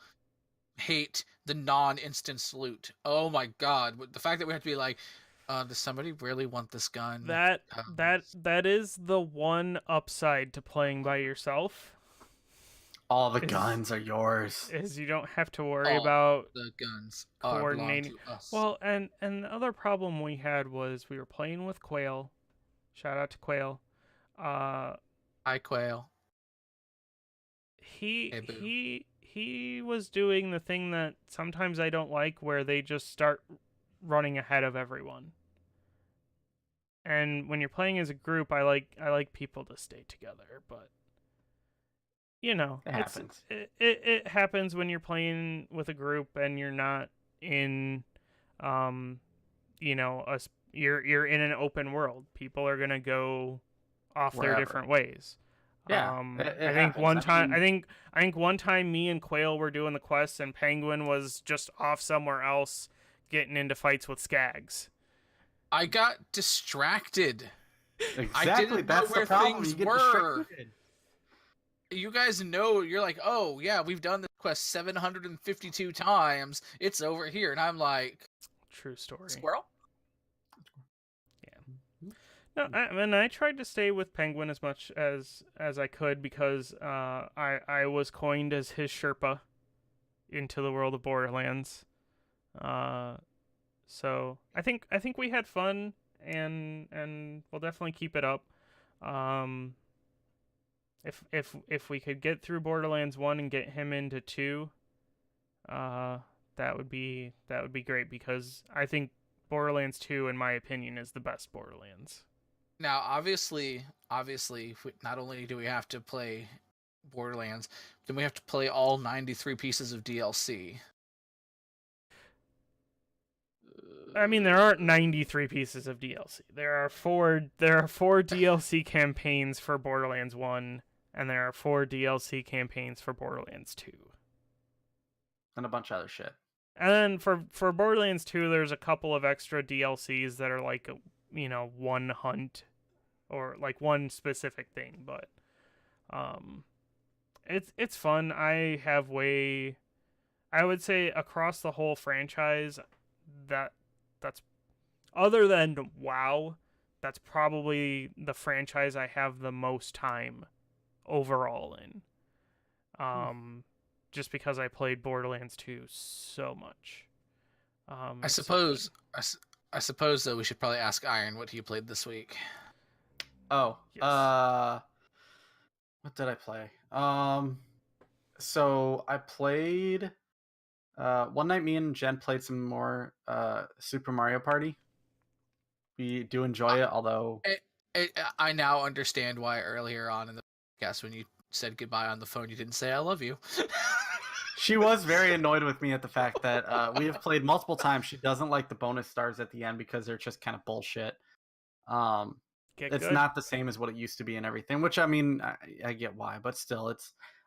hate the non-instance loot. Oh my god, the fact that we have to be like, does somebody really want this gun? That is the one upside to playing by yourself. All the guns are yours. Is you don't have to worry about the guns coordinating. to us. Well, and the other problem we had was we were playing with Quail. Shout out to Quail. Hi, Quail. He was doing the thing that sometimes I don't like, where they just start running ahead of everyone. And when you're playing as a group, I like people to stay together, but it happens. It happens when you're playing with a group and you're not in you're in an open world. People are going to go off their different ways. Yeah, I think one time me and Quail were doing the quest and Penguin was just off somewhere else getting into fights with Skags. I got distracted. Exactly, I didn't know where things were. Distracted. You guys know, you're like, oh yeah, we've done this quest 752 times. It's over here, and I'm like, true story. Squirrel? No, I tried to stay with Penguin as much as I could because I was coined as his Sherpa into the world of Borderlands. So I think we had fun and we'll definitely keep it up. If we could get through Borderlands 1 and get him into 2, that would be great, because I think Borderlands 2, in my opinion, is the best Borderlands. Now, obviously, not only do we have to play Borderlands, then we have to play all 93 pieces of DLC. I mean, there aren't 93 pieces of DLC. There are four DLC campaigns for Borderlands 1, and there are 4 DLC campaigns for Borderlands 2. And a bunch of other shit. And then for Borderlands 2, there's a couple of extra DLCs that are like, one hunt or like one specific thing, but it's fun. I would say across the whole franchise, that's other than WoW, that's probably the franchise I have the most time overall in. Just because I played Borderlands 2 so much. I suppose though we should probably ask Iron what he played this week. Oh, yes. What did I play? So I played one night. Me and Jen played some more Super Mario Party. We do enjoy it, although I now understand why earlier on in the podcast when you said goodbye on the phone, you didn't say I love you. She was very annoyed with me at the fact that we have played multiple times. She doesn't like the bonus stars at the end because they're just kind of bullshit. it's not the same as what it used to be and everything. Which I mean, I get why, but still,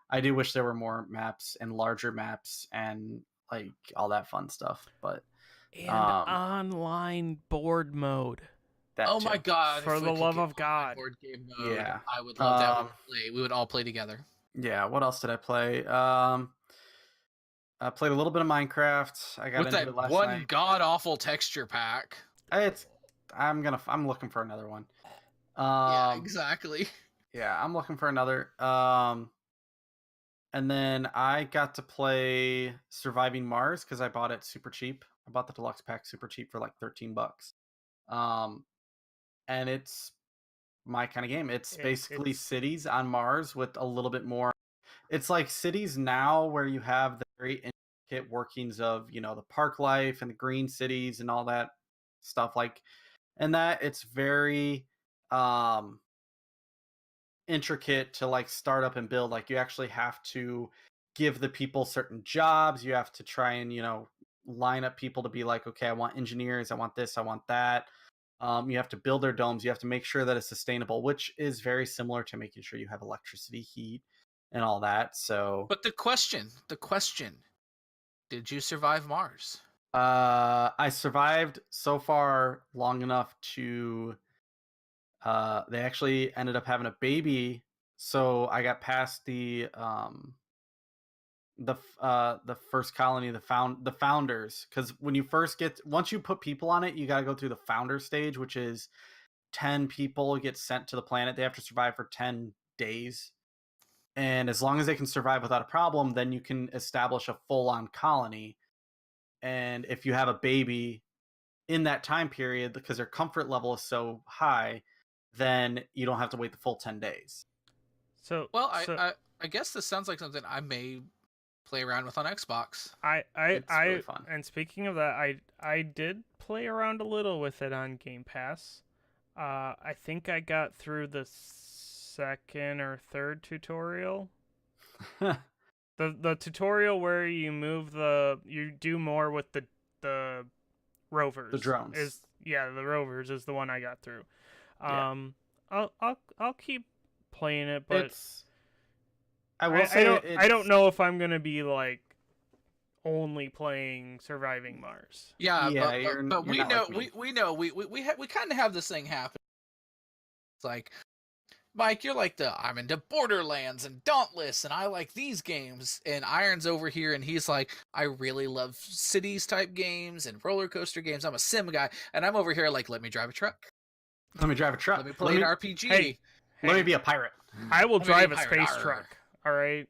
I do wish there were more maps and larger maps and like all that fun stuff. But and online board mode. Oh my god! For the love of God, board game mode, yeah, I would love that. We would all play together. Yeah. What else did I play? I played a little bit of Minecraft. I got with into that it last one night. god awful texture pack. I'm looking for another one. Yeah, exactly. Yeah, I'm looking for another. And then I got to play Surviving Mars because I bought it super cheap. I bought the deluxe pack super cheap for like $13. And it's my kind of game. It's basically cities on Mars with a little bit more. It's like cities now where you have the very intricate workings of, the park life and the green cities and all that stuff, like, and that it's very intricate to like start up and build. Like, you actually have to give the people certain jobs. You have to try and line up people to be like, okay, I want engineers, I want this, I want that. You have to build their domes. You have to make sure that it's sustainable, which is very similar to making sure you have electricity, heat, and all that. So, but the question, did you survive Mars? I survived so far long enough to. They actually ended up having a baby, so I got past the first colony, the founders, because once you put people on it, you got to go through the founder stage, which is 10 people get sent to the planet. They have to survive for 10 days, and as long as they can survive without a problem, then you can establish a full-on colony. And if you have a baby in that time period, because their comfort level is so high, then you don't have to wait the full 10 days. I guess this sounds like something I may play around with on Xbox. It's really fun. And speaking of that, I did play around a little with it on Game Pass. I think I got through the second or third tutorial. The tutorial where you do more with the rovers. The drones. The rovers is the one I got through. I'll keep playing it, but I don't know if I'm gonna be like only playing Surviving Mars. But we know we kind of have this thing happen. It's like, Mike, you're like I'm into Borderlands and Dauntless, and I like these games. And Iron's over here, and he's like, I really love cities type games and roller coaster games. I'm a sim guy, and I'm over here like, let me drive a truck. Let me drive a truck. Let me play an RPG. Hey, let me be a pirate. I will drive a space truck. All right,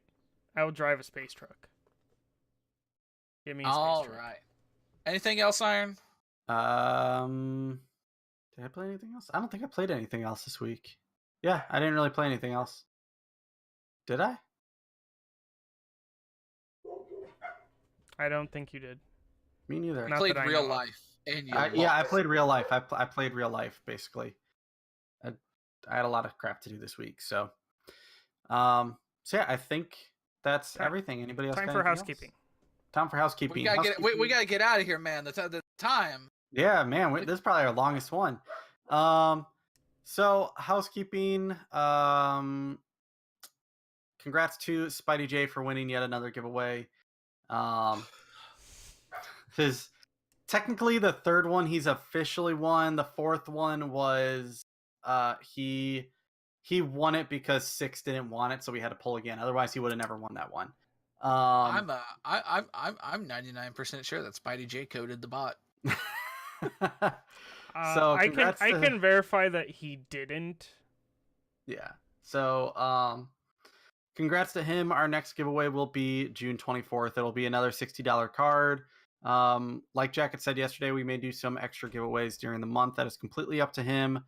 I will drive a space truck. Give me a space truck. All right. Anything else, Iron? Did I play anything else? I don't think I played anything else this week. Yeah, I didn't really play anything else. Did I? I don't think you did. Me neither. I played real life. I played real life. I played real life, basically. I had a lot of crap to do this week, so yeah, I think that's everything. Anybody else? Time for housekeeping. Time for housekeeping. We gotta get out of here, man. The time. Yeah, man. This is probably our longest one. So housekeeping. Congrats to Spidey J for winning yet another giveaway. His technically the third one he's officially won. The fourth one was he won it because Six didn't want it, so we had to pull again. Otherwise, he would have never won that one. I'm 99% sure that Spidey J coded the bot. So I can verify that he didn't. Yeah. So congrats to him. Our next giveaway will be June 24th. It'll be another $60 card. Like Jack had said yesterday, we may do some extra giveaways during the month. That is completely up to him.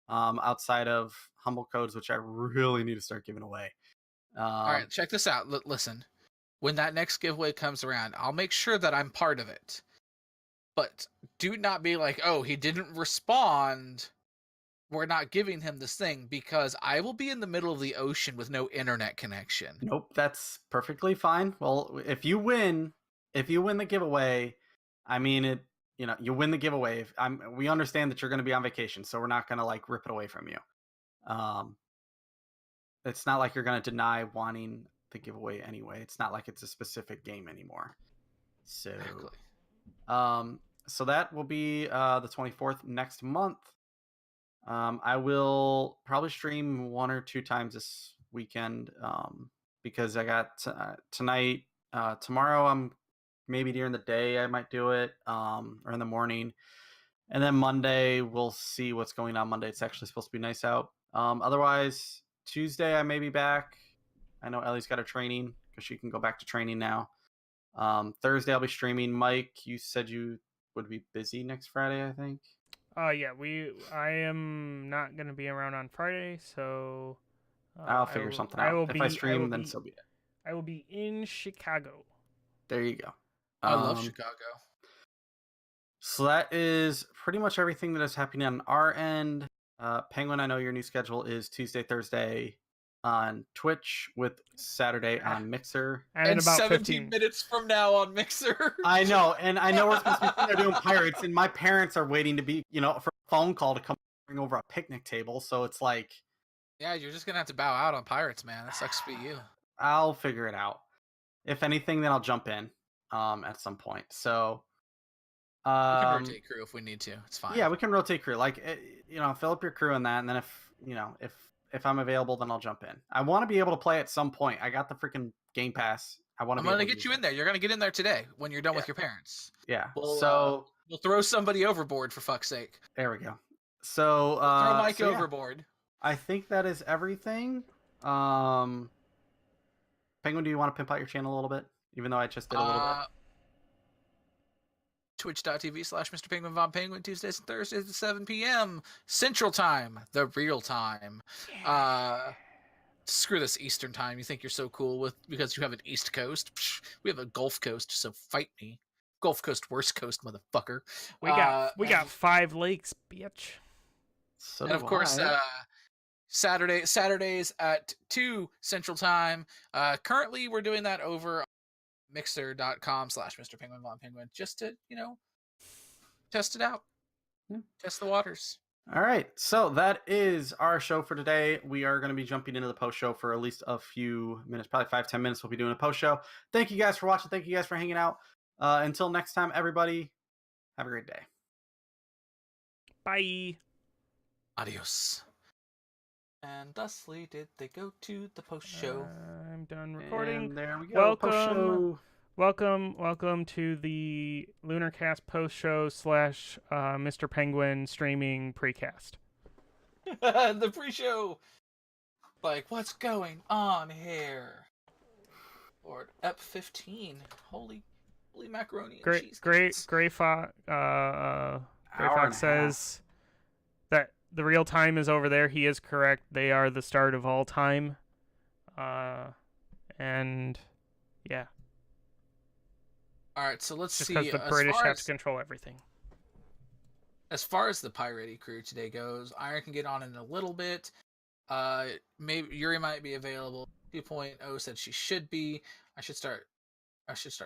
Outside of humble codes, which I really need to start giving away. All right, check this out. Listen, when that next giveaway comes around, I'll make sure that I'm part of it. But do not be like, oh, he didn't respond. We're not giving him this thing, because I will be in the middle of the ocean with no internet connection. Nope, that's perfectly fine. Well, if you win the giveaway, I mean it. you win the giveaway. We understand that you're going to be on vacation, so we're not going to like rip it away from you. It's not like you're going to deny wanting the giveaway anyway. It's not like it's a specific game anymore. So, Exactly. So that will be the 24th next month. I will probably stream 1 or 2 times this weekend because I got tonight. Tomorrow, I'm maybe during the day I might do it or in the morning. And then Monday, we'll see what's going on Monday. It's actually supposed to be nice out. Otherwise, Tuesday, I may be back. I know Ellie's got her training because she can go back to training now. Thursday, I'll be streaming. Mike, you said you would be busy next Friday, I think. Yeah, I am not gonna be around on Friday, so I'll figure something out. If I stream, then so be it. I will be in Chicago. There you go. I love Chicago. So that is pretty much everything that is happening on our end. Penguin, I know your new schedule is Tuesday, Thursday on Twitch with Saturday on Mixer. And about 17 minutes from now on Mixer. I know, and I know we're supposed to be sitting there doing Pirates, and my parents are waiting to be, for a phone call to come bring over a picnic table, so it's like... Yeah, you're just going to have to bow out on Pirates, man. That sucks to be you. I'll figure it out. If anything, then I'll jump in at some point. So... we can rotate crew if we need to. It's fine. Yeah, we can rotate crew. Like, fill up your crew in that, and then if I'm available, then I'll jump in. I want to be able to play at some point. I got the freaking Game Pass. I'm going to get you in there. You're going to get in there today when you're done with your parents. Yeah. We'll throw somebody overboard for fuck's sake. There we go. So throw Mike overboard. I think that is everything. Penguin, do you want to pimp out your channel a little bit? Even though I just did a little bit. Twitch.tv/Mr. Penguin Von Penguin, Tuesdays and Thursdays at 7 p.m. Central Time, the real time. Screw this Eastern Time. You think you're so cool because you have an East Coast? Psh, we have a Gulf Coast, so fight me. Gulf Coast, worst coast, motherfucker. We got 5 lakes, bitch. So and of course, Saturdays at 2 Central Time. Currently, we're doing that over mixer.com/Mr. Penguin Von Penguin just to, test it out. Test the waters. All right. So that is our show for today. We are going to be jumping into the post show for at least a few minutes, probably 5-10 minutes. We'll be doing a post show. Thank you guys for watching. Thank you guys for hanging out. Until next time, everybody, have a great day. Bye. Adios. And thusly did they go to the post show. I'm done recording. And there we go. Welcome to the Lunarcast post show / Mr. Penguin streaming precast. The pre-show. Like, what's going on here? Lord, Ep 15. Holy macaroni and cheese. Gray Fox says that the real time is over there. He is correct. They are the start of all time. And yeah. All right, so let's see. Just because the British have to control everything. As far as the piratey crew today goes, Iron can get on in a little bit. Maybe Yuri might be available. 2.0 said she should be. I should start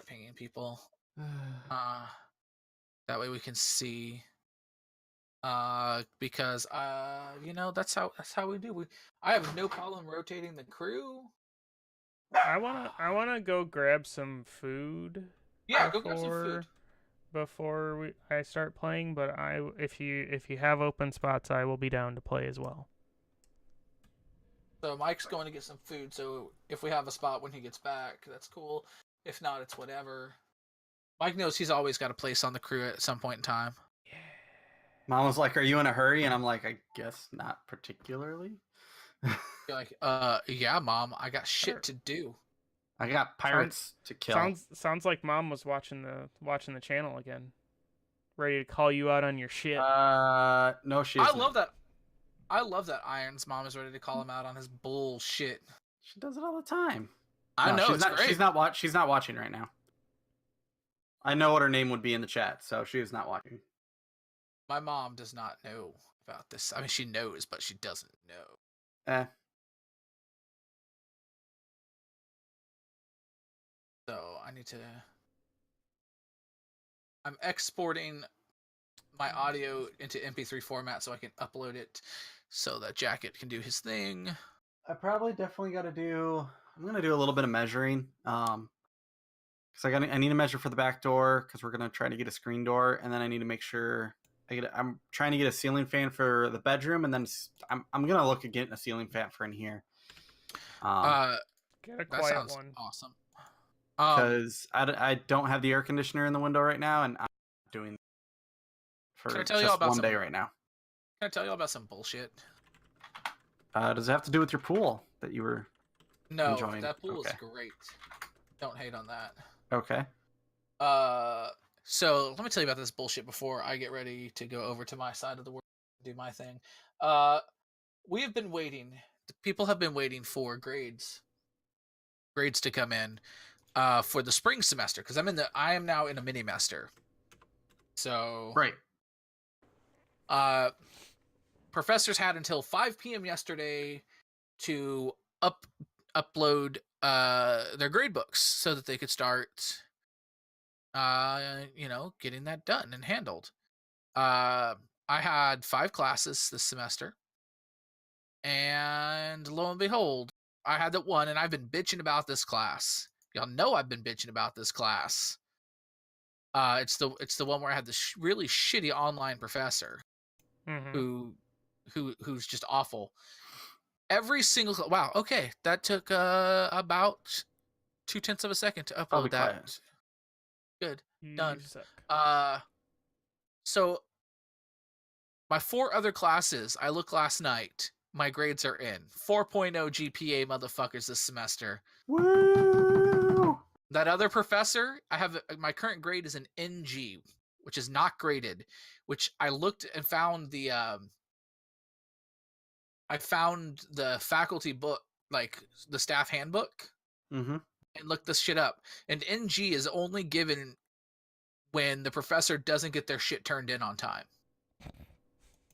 pinging people. That way we can see. Because that's how we do. I have no problem rotating the crew. I wanna go grab some food. Yeah, go grab some food before I start playing. But if you have open spots, I will be down to play as well. So Mike's going to get some food. So if we have a spot when he gets back, that's cool. If not, it's whatever. Mike knows he's always got a place on the crew at some point in time. Yeah. Mom was like, "Are you in a hurry?" And I'm like, "I guess not particularly." You're like, yeah, Mom, I got shit to do. I got pirates to kill. Sounds like Mom was watching the channel again, ready to call you out on your shit. No, she isn't. I love that Iron's mom is ready to call him out on his bullshit. She does it all the time. I know, it's great. She's not watching right now. I know what her name would be in the chat, so she is not watching. My mom does not know about this. I mean, she knows, but she doesn't know. So I need to... I'm exporting my audio into MP3 format so I can upload it so that Jacket can do his thing. I probably definitely got to do. I'm gonna do a little bit of measuring. Because I need to measure for the back door because we're gonna try to get a screen door, and then I need to make sure I'm trying to get a ceiling fan for the bedroom, and then I'm gonna look at getting a ceiling fan for in here. Get a quiet one. Awesome. Because I don't have the air conditioner in the window right now, and I'm doing for Can I tell just you all about one day right now. Can I tell you all about some bullshit? Does it have to do with your pool that you were enjoying? That pool Okay. is great. Don't hate on that. Okay. So let me tell you about this bullshit before I get ready to go over to my side of the world and do my thing. We have been waiting. People have been waiting for grades to come in for the spring semester because I am now in a mini master. So Right. Professors had until 5 p.m. yesterday to upload their grade books so that they could start getting that done and handled. I had 5 classes this semester, and lo and behold, I had that one, and I've been bitching about this class. Y'all know I've been bitching about this class. It's the one where I had this really shitty online professor who's just awful. Every single wow, okay, that took about 0.2 of a second to upload that. Quiet. Good. You Done. suck. So my 4 other classes, I looked last night. My grades are in 4.0 GPA, motherfuckers, this semester. Woo! That other professor, my current grade is an NG, which is not graded. Which I looked and found I found the faculty book, like the staff handbook, and looked this shit up. And NG is only given when the professor doesn't get their shit turned in on time.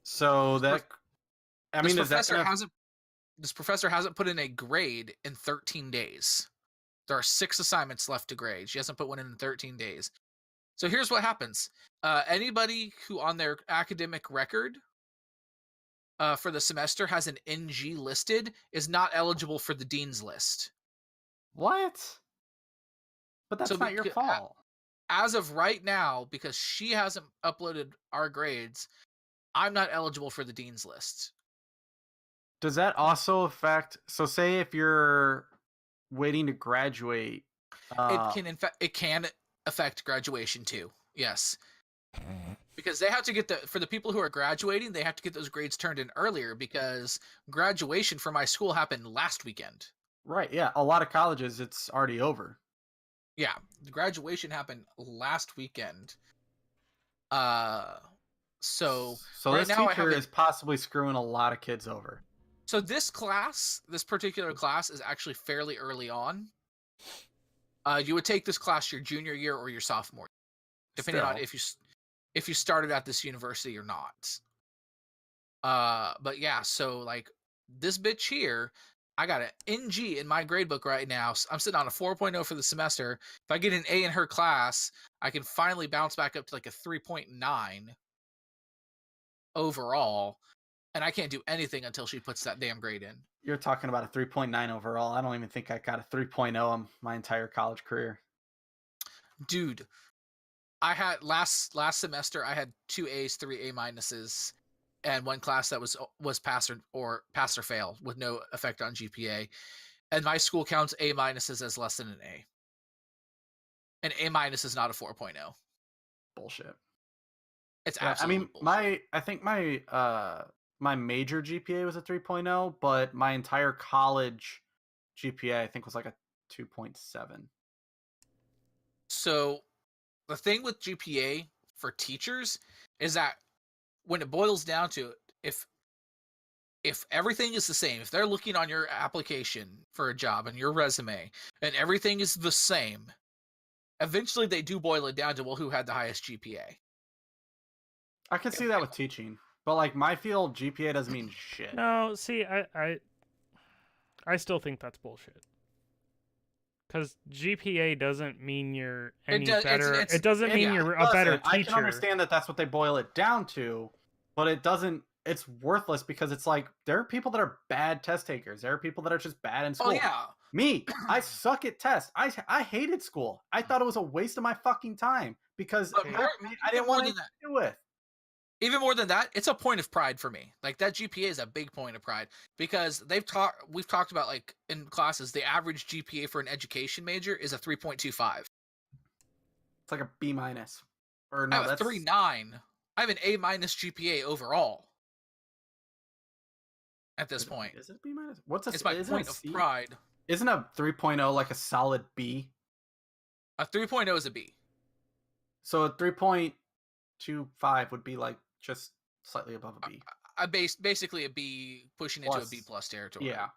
So that, I mean, this professor hasn't put in a grade in 13 days. There are 6 assignments left to grade. She hasn't put one in 13 days. So here's what happens. Anybody who on their academic record for the semester has an NG listed is not eligible for the dean's list. What? But that's not your fault. As of right now, because she hasn't uploaded our grades, I'm not eligible for the dean's list. Does that also affect? So, say if you're waiting to graduate, it can affect graduation too. Yes, because they have to get for the people who are graduating, they have to get those grades turned in earlier because graduation for my school happened last weekend. Right. Yeah. A lot of colleges, it's already over. Yeah, the graduation happened last weekend. So right this now teacher is possibly screwing a lot of kids over. So this particular class is actually fairly early on. You would take this class your junior year or your sophomore, depending on if you started at this university or not. But yeah, so like this bitch here, I got an NG in my gradebook right now. I'm sitting on a 4.0 for the semester. If I get an A in her class, I can finally bounce back up to like a 3.9 overall. And I can't do anything until she puts that damn grade in. You're talking about a 3.9 overall. I don't even think I got a 3.0 in my entire college career. Dude, I had last semester, I had 2 A's, 3 A minuses, and one class that was pass or fail with no effect on GPA. And my school counts A minuses as less than an A. An A minus is not a 4.0. Bullshit. It's absolutely bullshit. I think my major GPA was a 3.0, but my entire college GPA I think was like a 2.7. So the thing with GPA for teachers is that when it boils down to it, if everything is the same, if they're looking on your application for a job and your resume and everything is the same, eventually they do boil it down to, well, who had the highest GPA? I can see that with teaching, but like my field, GPA doesn't mean shit. No, see, I still think that's bullshit. Because GPA doesn't mean you're any does- better. it's- It doesn't mean yeah, you're a better teacher. I can understand that that's what they boil it down to, but it doesn't. It's worthless because it's like there are people that are bad test takers. There are people that are just bad in school. Oh yeah. Me, I suck at tests. I hated school. I thought it was a waste of my fucking time because But I didn't want to do it. Even more than that, it's a point of pride for me. Like that GPA is a big point of pride because we've talked about like in classes, the average GPA for an education major is a 3.25. It's like a B minus. Or I no, have a that's 3.9. I have an A minus GPA overall. At this point, Is it B minus? What's a? it's my point of pride. Isn't a 3.0 like a solid B? A 3.0 is a B. So a 3.25 would be like just slightly above a B. Basically a B pushing into a B plus territory. Yeah.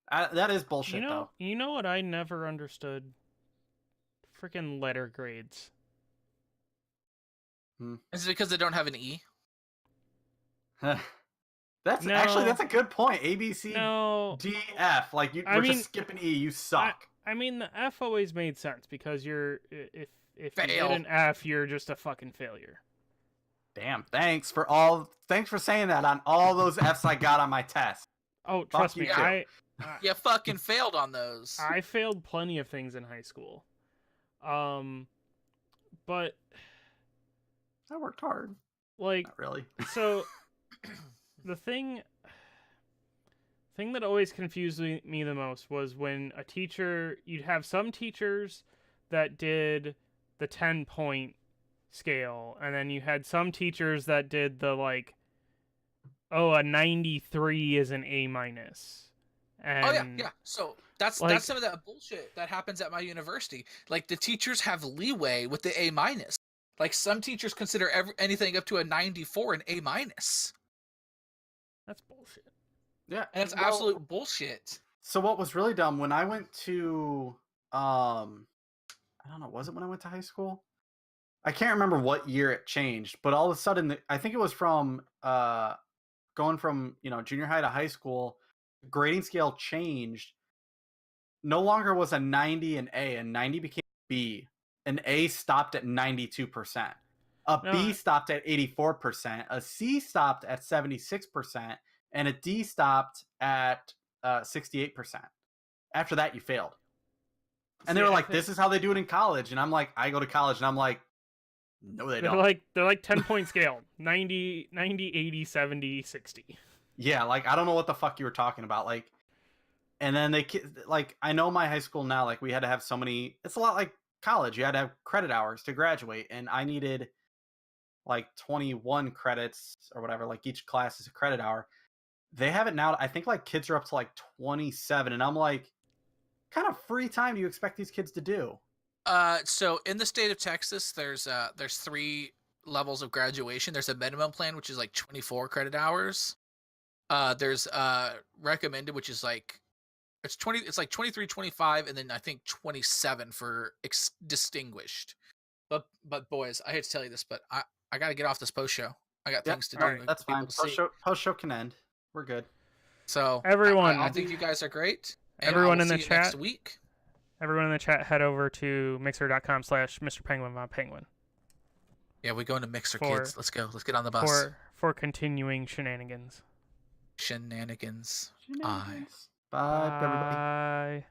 That is bullshit, though. You know what I never understood? Freaking letter grades. Is it because they don't have an E? That's a good point. A, B, C, D, F. Like we're just skipping E. You suck. I mean, the F always made sense because if you Fail. get an F, you're just a fucking failure. Damn. Thanks for saying that on all those Fs I got on my test. Oh, trust me, You fucking failed on those. I failed plenty of things in high school. But I worked hard. Like, not really. So the thing that always confused me the most was when a teacher, you'd have some teachers that did the 10-point scale, and then you had some teachers that did the like, a 93 is an A minus. And yeah. So that's some of that bullshit that happens at my university. Like the teachers have leeway with the A minus. Like some teachers consider anything up to a 94 an A minus. That's bullshit. Yeah, and that's absolute bullshit. So what was really dumb when I went to I don't know, was it when I went to high school? I can't remember what year it changed, but all of a sudden I think it was from going from, junior high to high school, the grading scale changed. No longer was a 90 an A, and 90 became B. An A stopped at 92%. B stopped at 84%. A C stopped at 76%. And a D stopped at 68%. After that, you failed. And they were like, this is how they do it in college. And I'm like, I go to college, and I'm like, no, they don't. They're like 10-point scale. 90, 80, 70, 60. Yeah, like, I don't know what the fuck you were talking about. Like, and then I know my high school now, like, we had to have so many, it's a lot like college. You had to have credit hours to graduate. And I needed like 21 credits or whatever. Like, each class is a credit hour. They have it now. I think like kids are up to like 27, and I'm like, kind of free time do you expect these kids to do? So in the state of Texas, there's 3 levels of graduation. There's a minimum plan, which is like 24 credit hours. There's recommended, which is like it's like 23, 25, and then I think 27 for distinguished. But boys, I hate to tell you this, but I got to get off this post show. I got things to do. Right, that's fine. Post show can end. We're good. So everyone, I think you guys are great. Everyone in the chat next week. Everyone in the chat, head over to mixer.com/MrPenguin. Yeah, we go into Mixer, kids. Let's go. Let's get on the bus. For continuing shenanigans. Shenanigans. Bye, everybody. Bye.